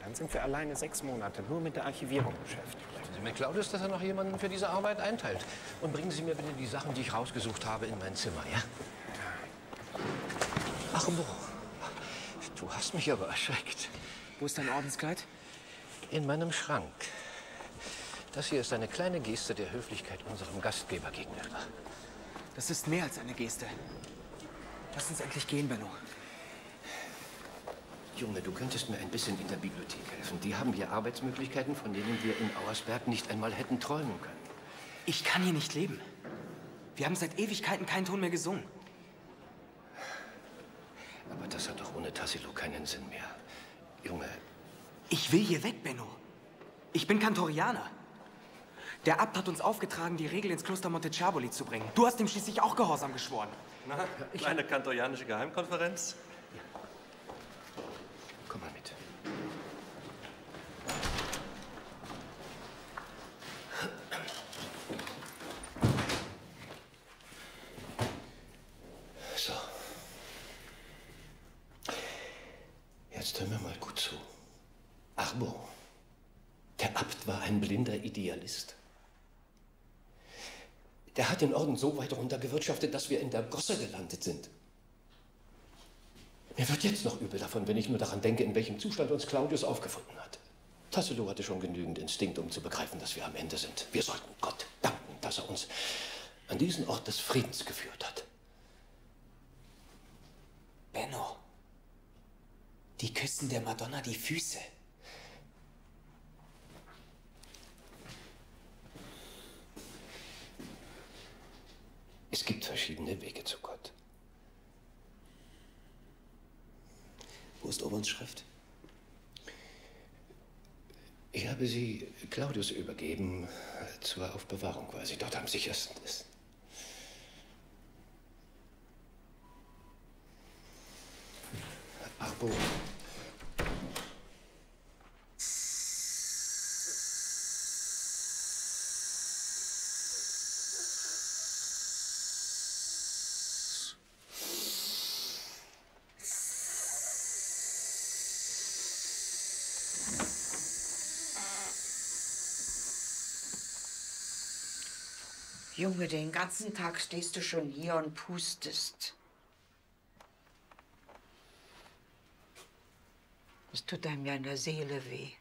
Dann sind wir alleine 6 Monate nur mit der Archivierung beschäftigt. Sagen Sie mir, Claudius, dass er noch jemanden für diese Arbeit einteilt. Und bringen Sie mir bitte die Sachen, die ich rausgesucht habe, in mein Zimmer, ja? Ach, du hast mich aber erschreckt. Wo ist dein Ordenskleid? In meinem Schrank. Das hier ist eine kleine Geste der Höflichkeit unserem Gastgeber gegenüber. Das ist mehr als eine Geste. Lass uns endlich gehen, Benno. Junge, du könntest mir ein bisschen in der Bibliothek helfen. Die haben hier Arbeitsmöglichkeiten, von denen wir in Auersberg nicht einmal hätten träumen können. Ich kann hier nicht leben. Wir haben seit Ewigkeiten keinen Ton mehr gesungen. Aber das hat doch ohne Tassilo keinen Sinn mehr. Junge. Ich will hier weg, Benno. Ich bin Kantorianer. Der Abt hat uns aufgetragen, die Regel ins Kloster Montechaboli zu bringen. Du hast ihm schließlich auch Gehorsam geschworen. Na, kleine kantorianische Geheimkonferenz? Komm mal mit. So. Jetzt hör mir mal gut zu. Arbo, der Abt war ein blinder Idealist. Der hat den Orden so weit runtergewirtschaftet, dass wir in der Gosse gelandet sind. Mir wird jetzt noch übel davon, wenn ich nur daran denke, in welchem Zustand uns Claudius aufgefunden hat. Tassilo hatte schon genügend Instinkt, um zu begreifen, dass wir am Ende sind. Wir sollten Gott danken, dass er uns an diesen Ort des Friedens geführt hat. Benno, die küssen der Madonna die Füße. Es gibt verschiedene Wege zu Gott. Wo ist Oberns Schrift? Ich habe sie Claudius übergeben, zur Aufbewahrung, weil sie dort am sichersten ist. Arbo. Junge, den ganzen Tag stehst du schon hier und pustest. Es tut einem ja in der Seele weh.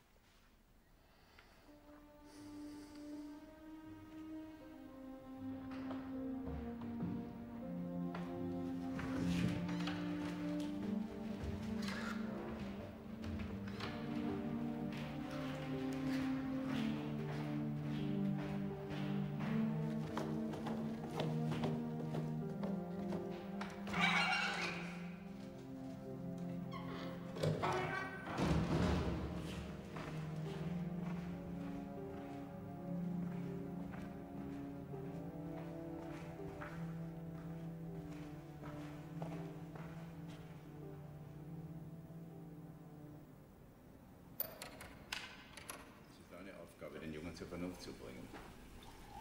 Den Jungen zur Vernunft zu bringen.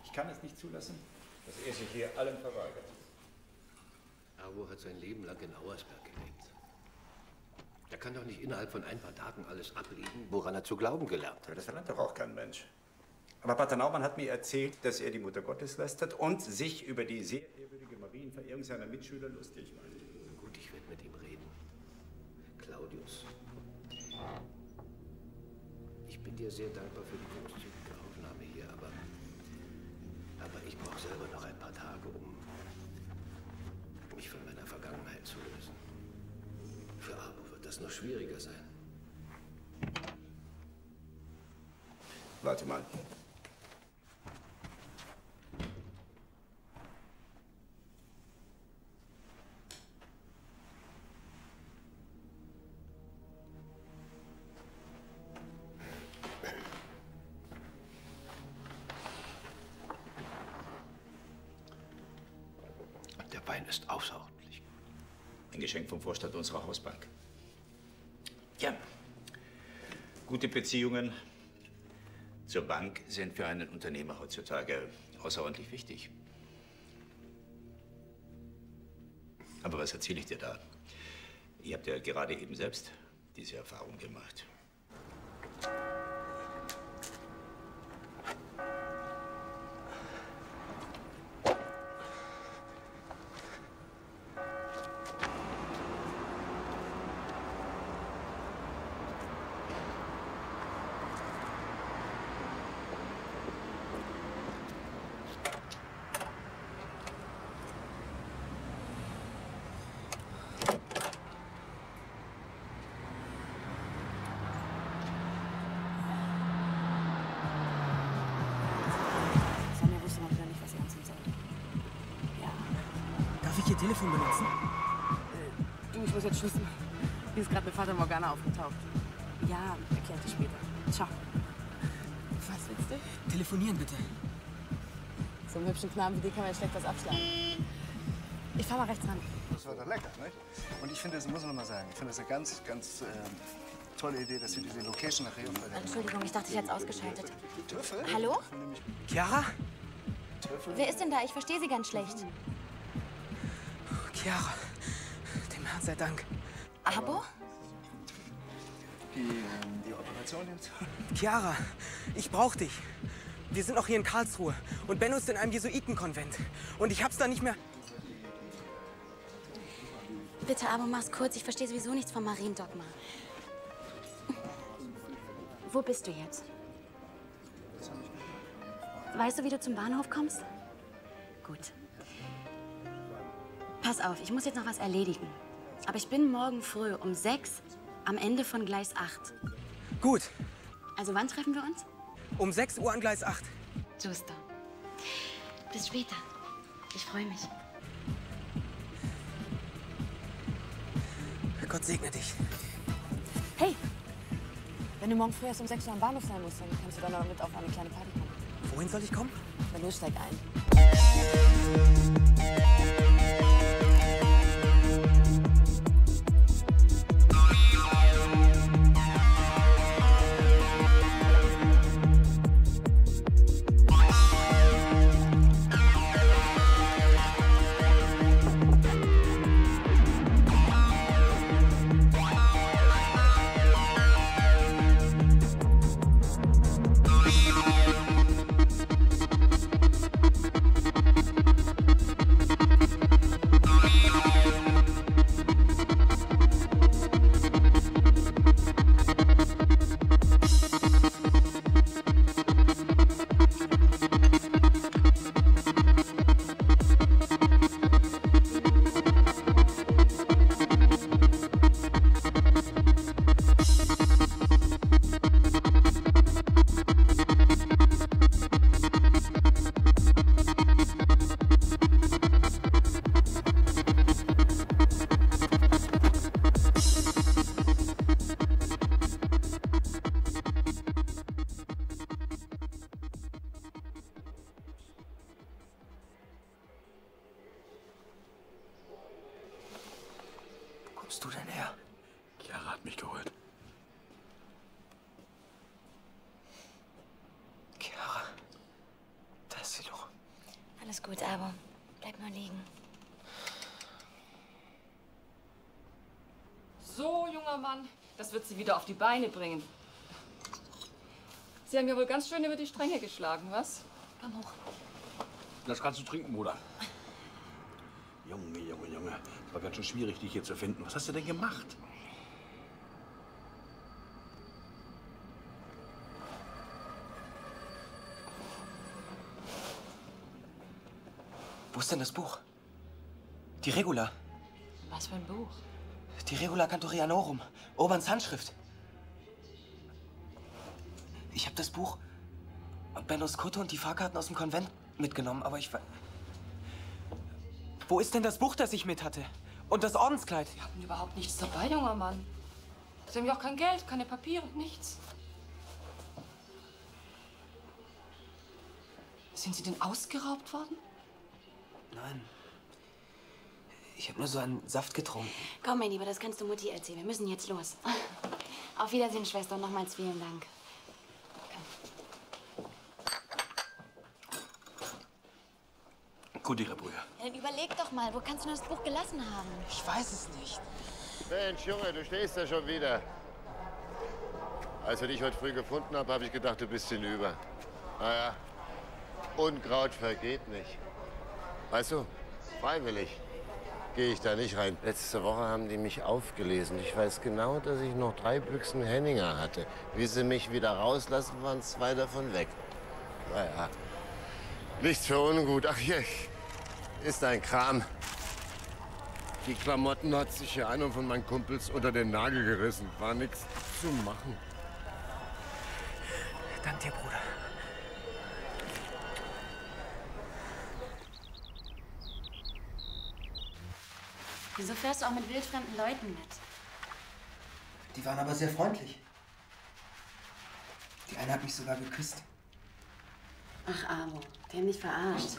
Ich kann es nicht zulassen, dass er sich hier allem verweigert. Arbo hat sein Leben lang in Auersberg gelebt. Der kann doch nicht innerhalb von ein paar Tagen alles ablegen, woran er zu glauben gelernt hat. Ja, das verlangt doch auch kein Mensch. Aber Pater Naumann hat mir erzählt, dass er die Mutter Gottes lästert und sich über die sehr ehrwürdige Marienverehrung seiner Mitschüler lustig macht. Gut, ich werde mit ihm reden. Claudius. Ich bin dir sehr dankbar für die großzügige Aufnahme hier, aber ich brauche selber noch ein paar Tage, um mich von meiner Vergangenheit zu lösen. Für Abo wird das noch schwieriger sein. Warte mal. Der Wein ist außerordentlich. Ein Geschenk vom Vorstand unserer Hausbank. Ja. Gute Beziehungen zur Bank sind für einen Unternehmer heutzutage außerordentlich wichtig. Aber was erzähle ich dir da? Ihr habt ja gerade eben selbst diese Erfahrung gemacht. Darf ich Ihr Telefon benutzen? Du, ich muss jetzt schließen. Hier ist gerade mit Vater Morgana aufgetaucht. Ja, erklär ich dir später. Ciao. Was willst du? Telefonieren, bitte. So einem hübschen Knaben wie dir kann man schlecht was abschlagen. Ich fahr mal rechts ran. Das war doch lecker, nicht? Und ich finde, das muss man noch mal sagen, ich finde das eine ganz, ganz tolle Idee, dass wir diese Location nachher Entschuldigung, ich dachte, ich hätte es ausgeschaltet. Töffel? Hallo? Chiara? Wer ist denn da? Ich verstehe Sie ganz schlecht. Chiara, dem Herrn sei Dank. Abo? Die Operation jetzt? Chiara, ich brauch dich. Wir sind noch hier in Karlsruhe und Benno ist in einem Jesuitenkonvent. Und ich hab's da nicht mehr... Bitte, Abo, mach's kurz. Ich verstehe sowieso nichts vom Mariendogma. Wo bist du jetzt? Weißt du, wie du zum Bahnhof kommst? Gut. Pass auf, ich muss jetzt noch was erledigen. Aber ich bin morgen früh um 6 am Ende von Gleis 8. Gut. Also wann treffen wir uns? Um 6 Uhr an Gleis 8. Justo. Bis später. Ich freue mich. Gott segne dich. Hey! Wenn du morgen früh erst um 6 Uhr am Bahnhof sein musst, dann kannst du dann noch mit auf eine kleine Party kommen. Wohin soll ich kommen? Na los, steig ein. kommst du denn her? Chiara hat mich geholt. Chiara, da ist sie doch. Alles gut, aber bleib mal liegen. So, junger Mann. Das wird sie wieder auf die Beine bringen. Sie haben ja wohl ganz schön über die Stränge geschlagen, was? Komm hoch. Das kannst du trinken, Bruder. Junge, Junge, Junge. Es war ganz schön schwierig, dich hier zu finden. Was hast du denn gemacht? Wo ist denn das Buch? Die Regula. Was für ein Buch? Die Regula Cantorianorum. Urbans Handschrift. Ich habe das Buch, Bennos Kutte und die Fahrkarten aus dem Konvent mitgenommen, aber ich... Wo ist denn das Buch, das ich mit hatte? Und das Ordenskleid? Sie hatten überhaupt nichts dabei, junger Mann. Sie haben ja auch kein Geld, keine Papiere, nichts. Sind Sie denn ausgeraubt worden? Nein. Ich habe nur so einen Saft getrunken. Komm, mein Lieber, das kannst du Mutti erzählen. Wir müssen jetzt los. Auf Wiedersehen, Schwester, und nochmals vielen Dank. Gut, ihre Brüder. Ja, dann überleg doch mal, wo kannst du das Buch gelassen haben? Ich weiß es nicht. Mensch, Junge, du stehst da schon wieder. Als ich dich heute früh gefunden habe, habe ich gedacht, du bist hinüber. Naja, Unkraut vergeht nicht. Weißt du, freiwillig gehe ich da nicht rein. Letzte Woche haben die mich aufgelesen. Ich weiß genau, dass ich noch 3 Büchsen Henninger hatte. Wie sie mich wieder rauslassen, waren 2 davon weg. Naja, nichts für ungut. Ach, hier ist ein Kram. Die Klamotten hat sich hier einer von meinen Kumpels unter den Nagel gerissen. War nichts zu machen. Dank dir, Bruder. Wieso fährst du auch mit wildfremden Leuten mit? Die waren aber sehr freundlich. Die eine hat mich sogar geküsst. Ach, Amo, die haben mich verarscht.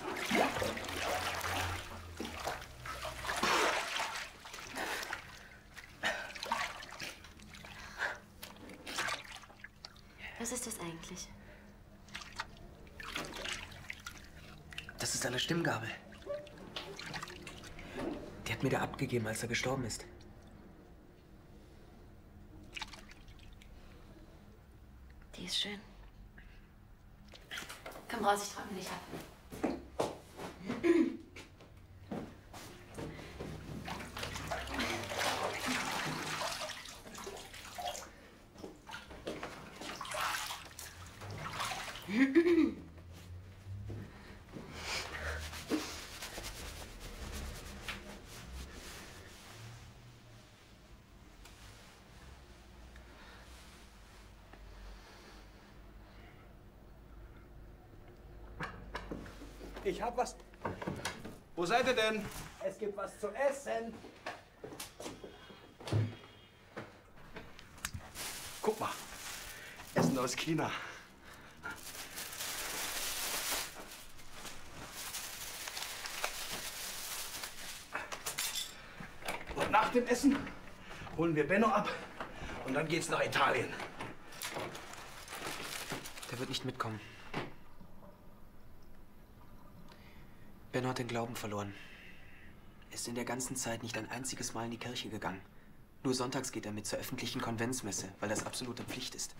Was ist das eigentlich? Das ist eine Stimmgabel. Die hat mir der abgegeben, als er gestorben ist. Die ist schön. Komm raus, ich trockne dich ab. Ich hab was. Wo seid ihr denn? Es gibt was zu essen. Guck mal. Essen aus China. Und nach dem Essen holen wir Benno ab und dann geht's nach Italien. Der wird nicht mitkommen. Benno hat den Glauben verloren. Er ist in der ganzen Zeit nicht ein einziges Mal in die Kirche gegangen. Nur sonntags geht er mit zur öffentlichen Konventsmesse, weil das absolute Pflicht ist.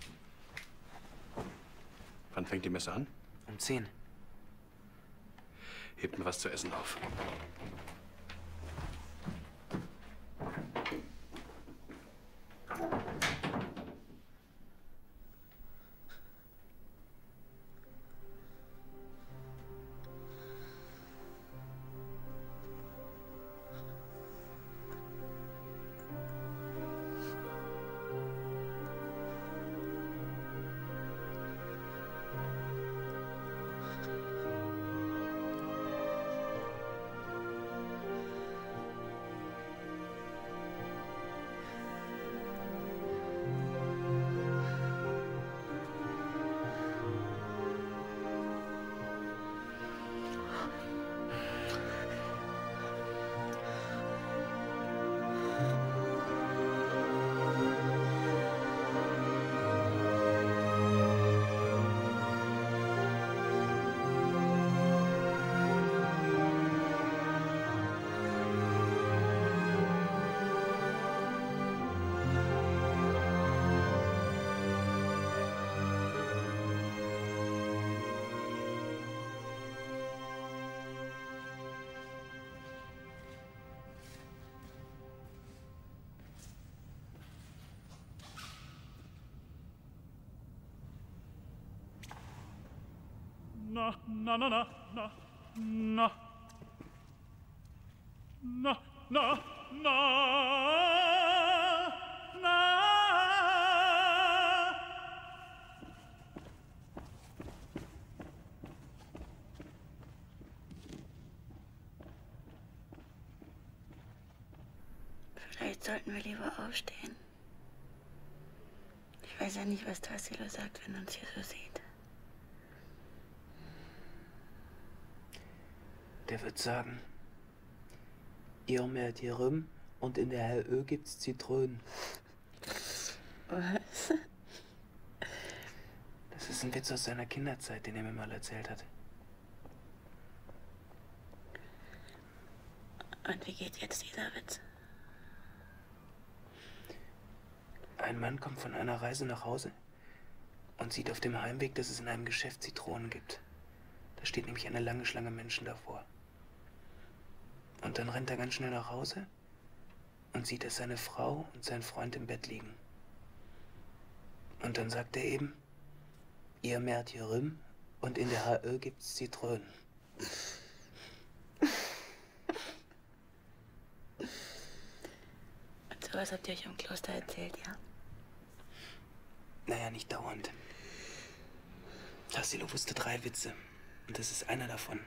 Wann fängt die Messe an? Um 10. Hebt mir was zu essen auf. na, na, na, na, na, na, na, na, na, na. Vielleicht sollten wir lieber aufstehen. Ich weiß ja nicht, was Tassilo sagt, wenn er uns hier so sieht. Der wird sagen, ihr mehrt hier rum und in der HÖ gibt's Zitronen. Was? Das ist ein Witz aus seiner Kinderzeit, den er mir mal erzählt hat. Und wie geht jetzt dieser Witz? Ein Mann kommt von einer Reise nach Hause und sieht auf dem Heimweg, dass es in einem Geschäft Zitronen gibt. Da steht nämlich eine lange Schlange Menschen davor. Und dann rennt er ganz schnell nach Hause und sieht, dass seine Frau und sein Freund im Bett liegen. Und dann sagt er eben, ihr mehrt hier rum und in der HÖ gibt's Zitronen. Und sowas habt ihr euch im Kloster erzählt, ja? Naja, nicht dauernd. Tassilo wusste 3 Witze. Und das ist einer davon.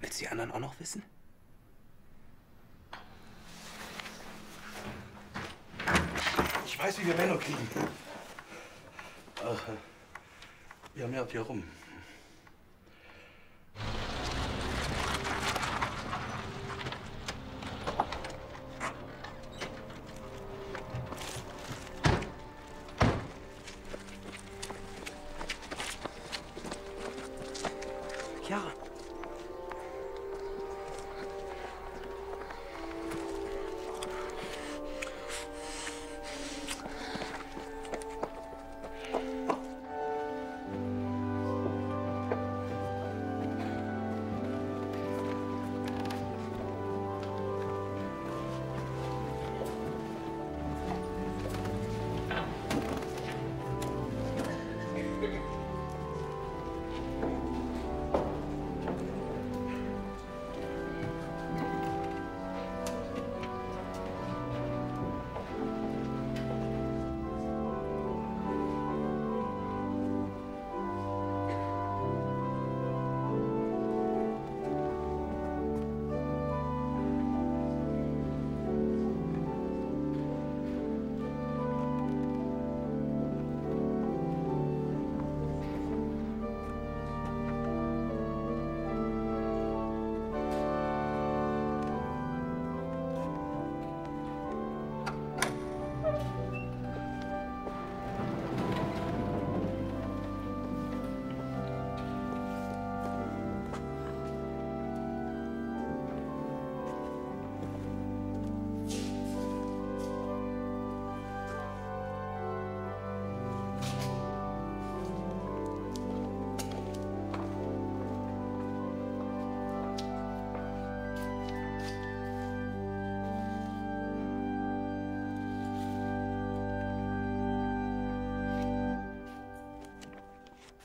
Willst du die anderen auch noch wissen? Ich weiß, wie wir Männer kriegen. Ach, ihr mehrt hier rum. Chiara.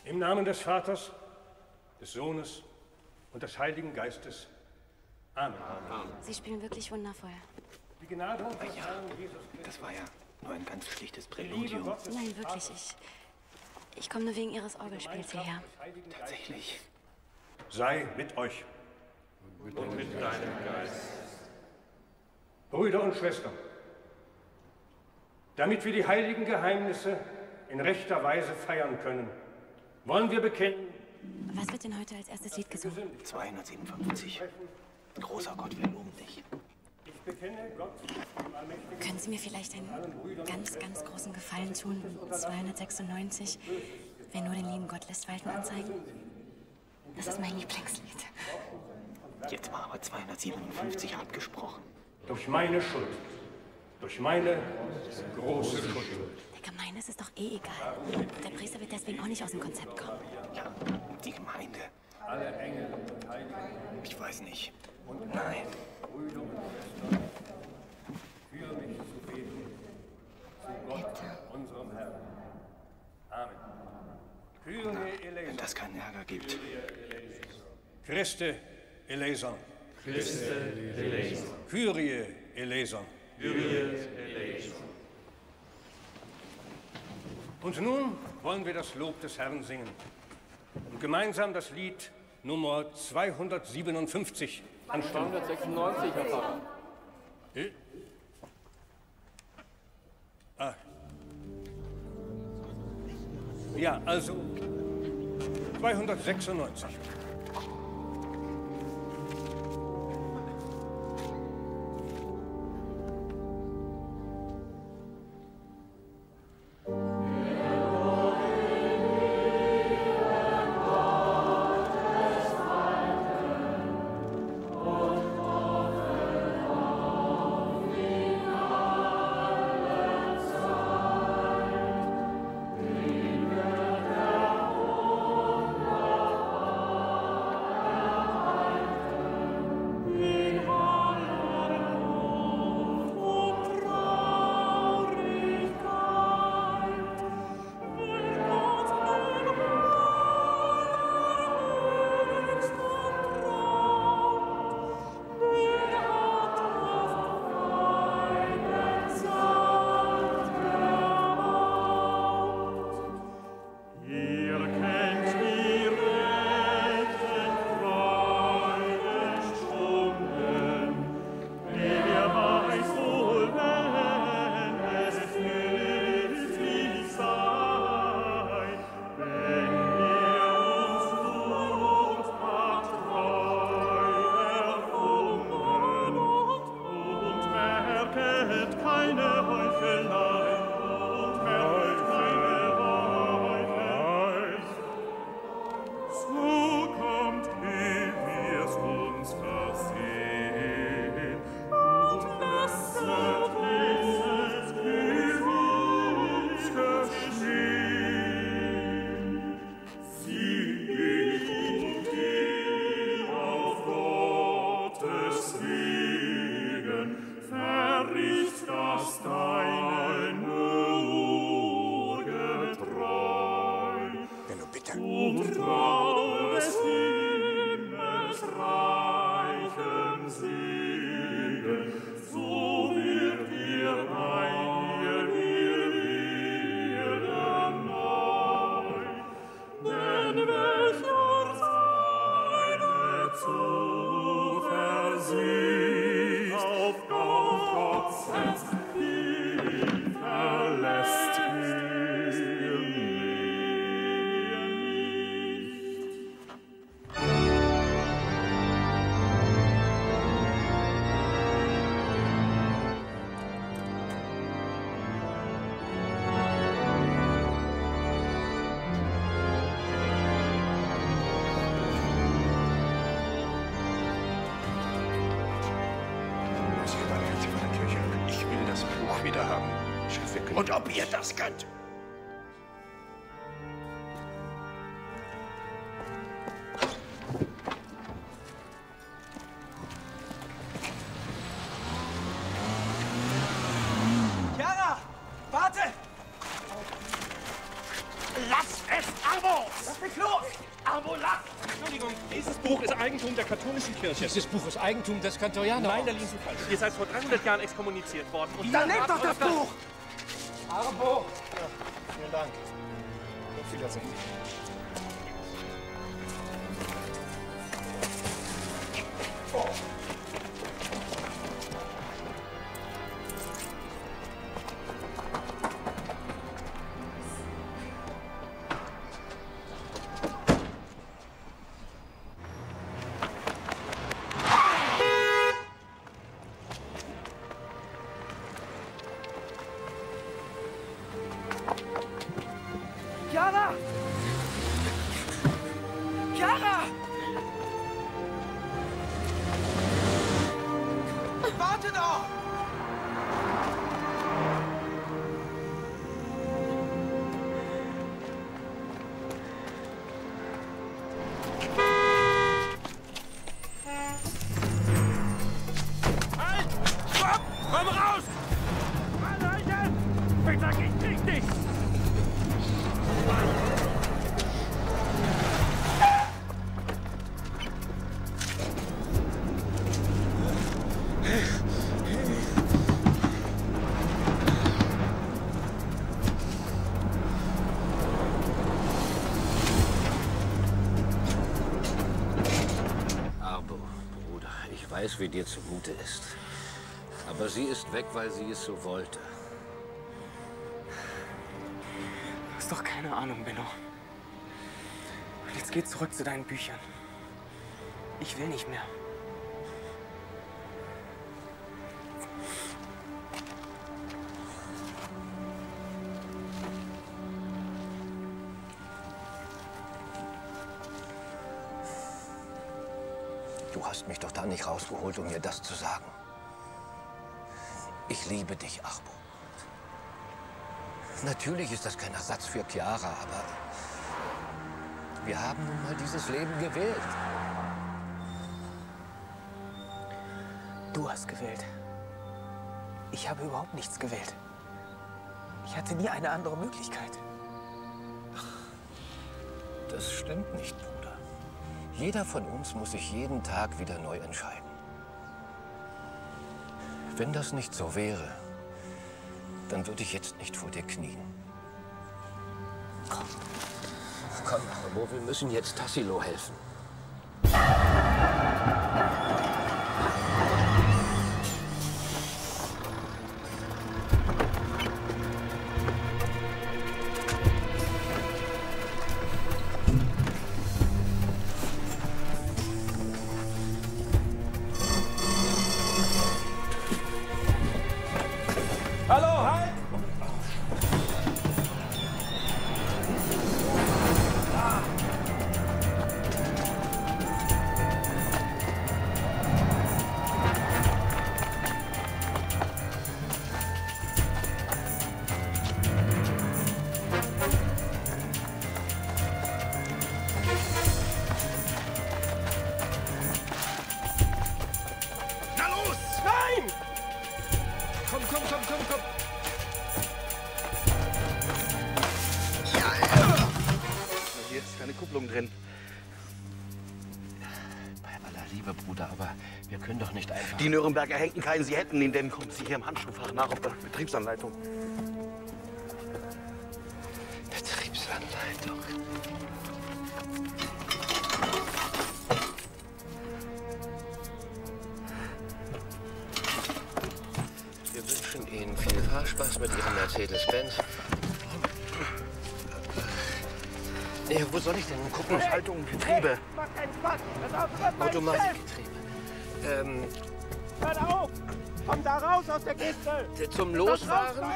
Im Namen des Vaters, des Sohnes und des Heiligen Geistes. Amen. Sie spielen wirklich wundervoll. Die Gnade unseres Herrn Jesus Christus. Das war ja nur ein ganz schlichtes Präludium. Nein, wirklich. Ich komme nur wegen Ihres Orgelspiels hierher. Tatsächlich. Sei mit euch. Und mit deinem Geist. Brüder und Schwestern, damit wir die heiligen Geheimnisse in rechter Weise feiern können, wollen wir bekennen. Was wird denn heute als erstes Lied gesungen? 257. Großer Gott, wir loben dich. Ich bekenne Gott, dem allmächtigen. Können Sie mir vielleicht einen ganz, ganz großen Gefallen tun? 296. Wer nur den lieben Gott lässt walten anzeigen? Das ist mein Lieblingslied. Jetzt war aber 257 abgesprochen. Durch meine Schuld. Durch meine große Schuld. Der Gemeinde ist es doch eh egal. Und der Priester wird deswegen auch nicht aus dem Konzept kommen. Ja, die Gemeinde. Alle Engel und Heiligen. Ich weiß nicht. Nein. Brüder und Schwestern, für mich zu beten. Zu Gott, unserem Herrn. Amen. Kyrie eleison. Wenn das keinen Ärger gibt. Christe eleison. Christe eleison. Kyrie eleison. Kyrie eleison. Und nun wollen wir das Lob des Herrn singen. Und gemeinsam das Lied Nummer 257 anstimmen. 296, Herr Pfarrer. Ah. Ja, also 296. Und ob ihr das könnt. Chiara! Warte! Lass es, Arbo! Lass mich los! Arbo, lass! Entschuldigung, dieses Buch ist Eigentum der katholischen Kirche. Dieses Buch ist Eigentum des Kantorianer. Nein, da liegen Sie falsch. Ihr seid vor 300 Jahren exkommuniziert worden. Und Dann nehmt doch das Buch! Arbo! Ja, vielen Dank. Auf Wiedersehen. Oh. Chiara! Chiara! Warte doch! Halt! Stopp! Komm raus! Anhalten! Bitte, ich krieg dich! weiß, wie dir zumute ist. Aber sie ist weg, weil sie es so wollte. Du hast doch keine Ahnung, Benno. Und jetzt geh zurück zu deinen Büchern. Ich will nicht mehr. Du hast mich doch da nicht rausgeholt, um mir das zu sagen. Ich liebe dich, Arbo. Natürlich ist das kein Ersatz für Chiara, aber wir haben nun mal dieses Leben gewählt. Du hast gewählt. Ich habe überhaupt nichts gewählt. Ich hatte nie eine andere Möglichkeit. Das stimmt nicht, Bruder. Jeder von uns muss sich jeden Tag wieder neu entscheiden. Wenn das nicht so wäre, dann würde ich jetzt nicht vor dir knien. Komm, Arbo, wir müssen jetzt Tassilo helfen. Hallo, halt! Na los! Nein! Komm, komm, komm, komm, komm! Hier ist keine Kupplung drin. Bei aller Liebe, Bruder, aber wir können doch nicht einfach... Die Nürnberger hängen keinen, sie hätten ihn, denn kommen Sie hier im Handschuhfach nach auf der Betriebsanleitung. Betriebsanleitung. Wir wünschen Ihnen viel Fahrspaß mit Ihrem Mercedes-Benz. Nee, wo soll ich denn gucken? Schaltung, Getriebe. Mach keinen Quatsch! Das Auto wird mal Automatikgetriebe. Hör da auf! Komm da raus aus der Kiste! Zum Losfahren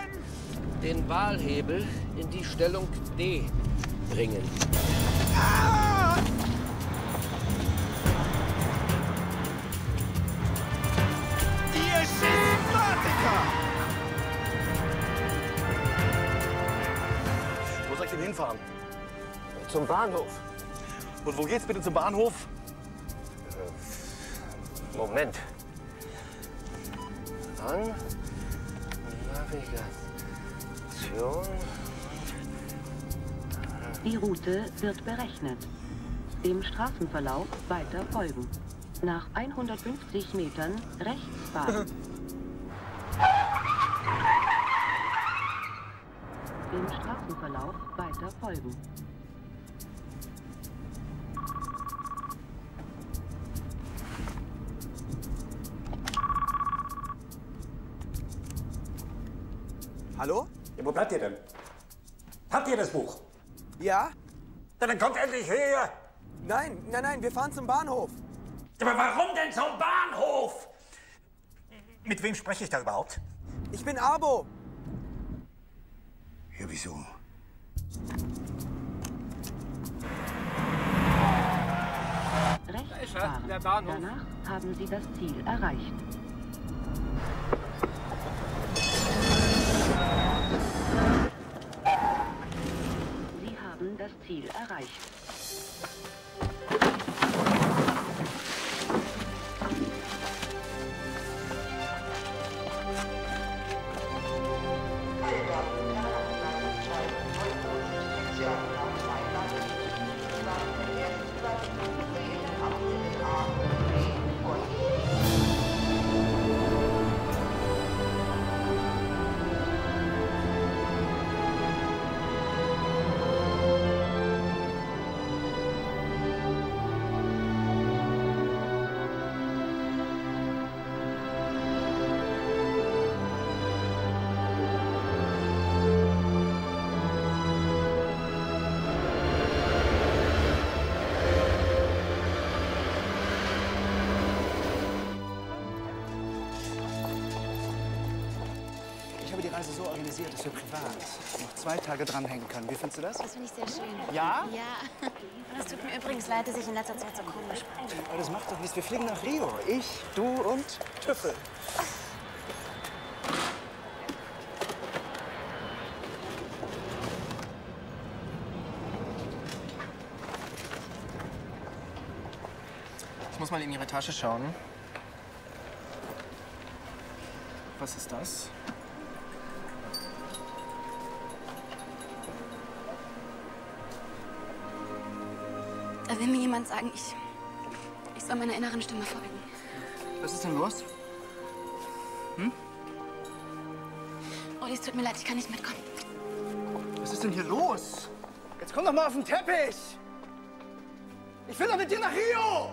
den Wahlhebel in die Stellung D bringen. Ah! Ihr Schismatiker! Wo soll ich denn hinfahren? Zum Bahnhof. Und wo geht's bitte zum Bahnhof? Moment. An. Navigation. Die Route wird berechnet. Dem Straßenverlauf weiter folgen. Nach 150 Metern rechts fahren. Dem Straßenverlauf weiter folgen. Hallo? Ja, wo bleibt ihr denn? Habt ihr das Buch? Ja? Dann kommt endlich her! Nein, nein, nein, wir fahren zum Bahnhof. Aber warum denn zum Bahnhof? Mit wem spreche ich da überhaupt? Ich bin Arbo. Ja, wieso? Rechts fahren. Danach haben Sie das Ziel erreicht. Sie haben das Ziel erreicht. Reise so organisiert, dass wir privat noch 2 Tage dranhängen können. Wie findest du das? Das finde ich sehr schön. Ja? Ja. Und es tut mir übrigens leid, dass ich in letzter Zeit so komisch bin. Aber das macht doch nichts. Wir fliegen nach Rio. Ich, du und Tüffel. Ich muss mal in Ihre Tasche schauen. Was ist das? Da will mir jemand sagen, ich soll meiner inneren Stimme folgen. Was ist denn los? Hm? Oh, es tut mir leid, ich kann nicht mitkommen. Was ist denn hier los? Jetzt komm doch mal auf den Teppich! Ich will doch mit dir nach Rio!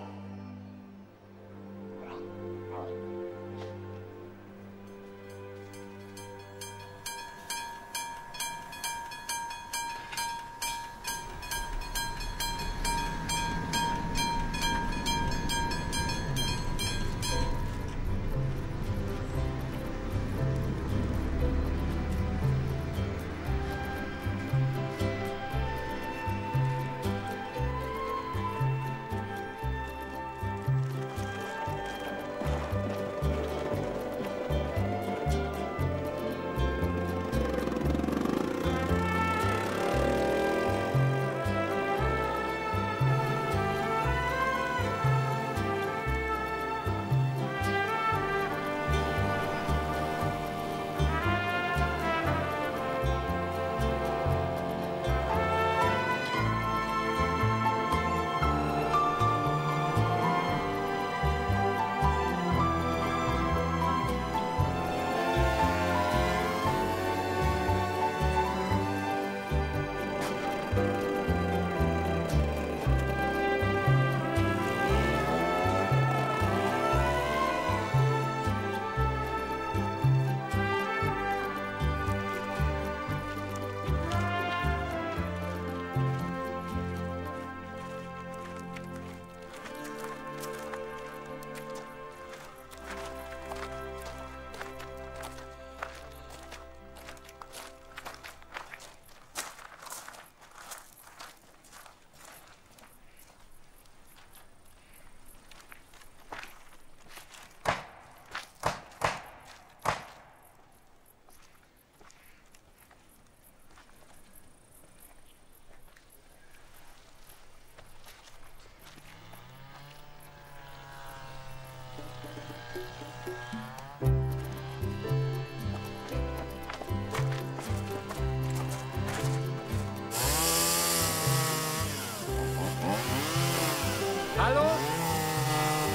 Hallo?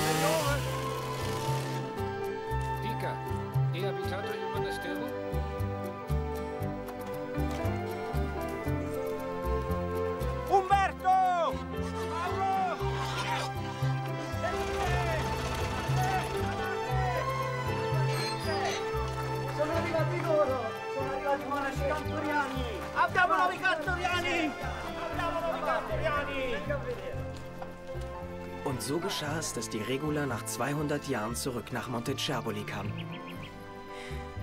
Signore? Dica, è abitato il monastero? Umberto! Paolo! Sono arrivati loro! Sono arrivati i monaci cantoriani! Abbiamo nuovi cantoriani! Abbiamo nuovi cantoriani! Und so geschah es, dass die Regula nach 200 Jahren zurück nach Montecervoli kam.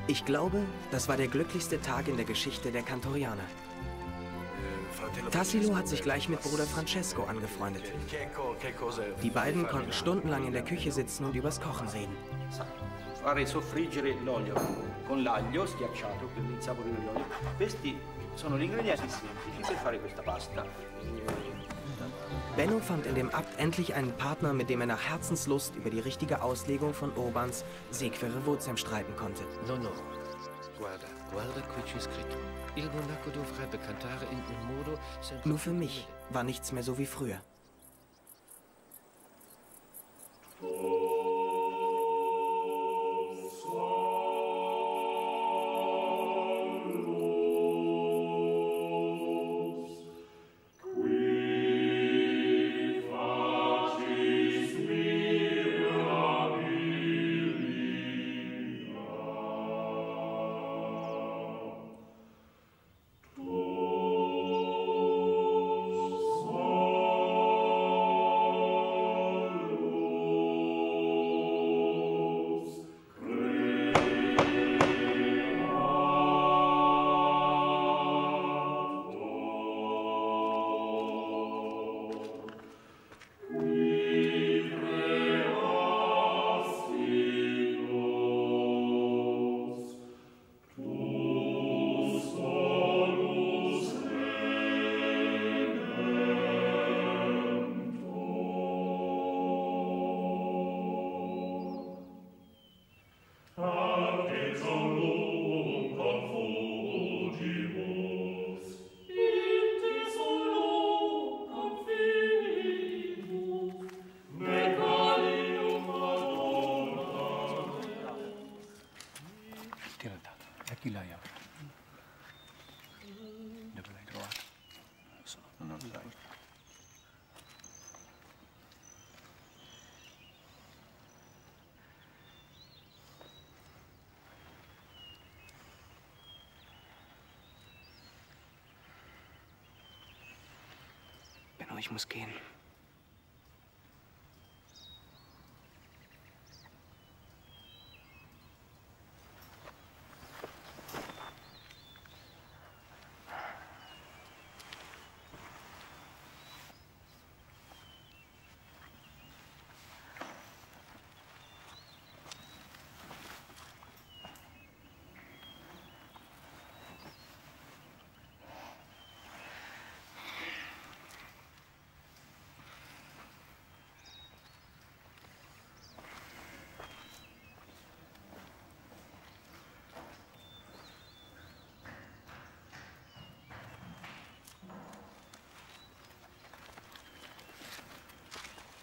Ich glaube, das war der glücklichste Tag in der Geschichte der Cantorianer. Tassilo hat sich gleich mit Bruder Francesco angefreundet. Die beiden konnten stundenlang in der Küche sitzen und übers Kochen reden. Fare soffriggere l'olio con l'aglio schiacciato per insaporire l'olio. Questi sono gli ingredienti semplici per fare questa pasta. Benno fand in dem Abt endlich einen Partner, mit dem er nach Herzenslust über die richtige Auslegung von Urbans Sequere Votium streiten konnte. No, no. Guarda qui c'è scritto. Il monaco dovrebbe cantare in un modo sempre... Nur für mich war nichts mehr so wie früher. Oh ich muss gehen.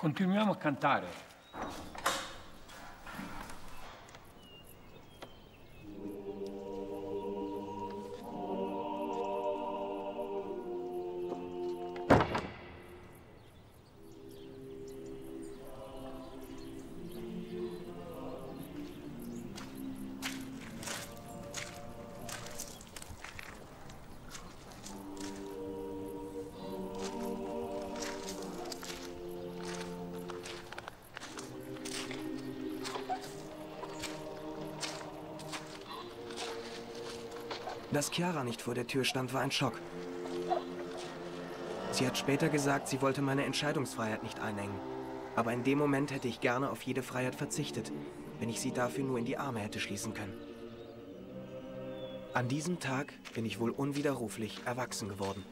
Continuiamo a cantare. Dass Chiara nicht vor der Tür stand, war ein Schock. Sie hat später gesagt, sie wollte meine Entscheidungsfreiheit nicht einengen. Aber in dem Moment hätte ich gerne auf jede Freiheit verzichtet, wenn ich sie dafür nur in die Arme hätte schließen können. An diesem Tag bin ich wohl unwiderruflich erwachsen geworden.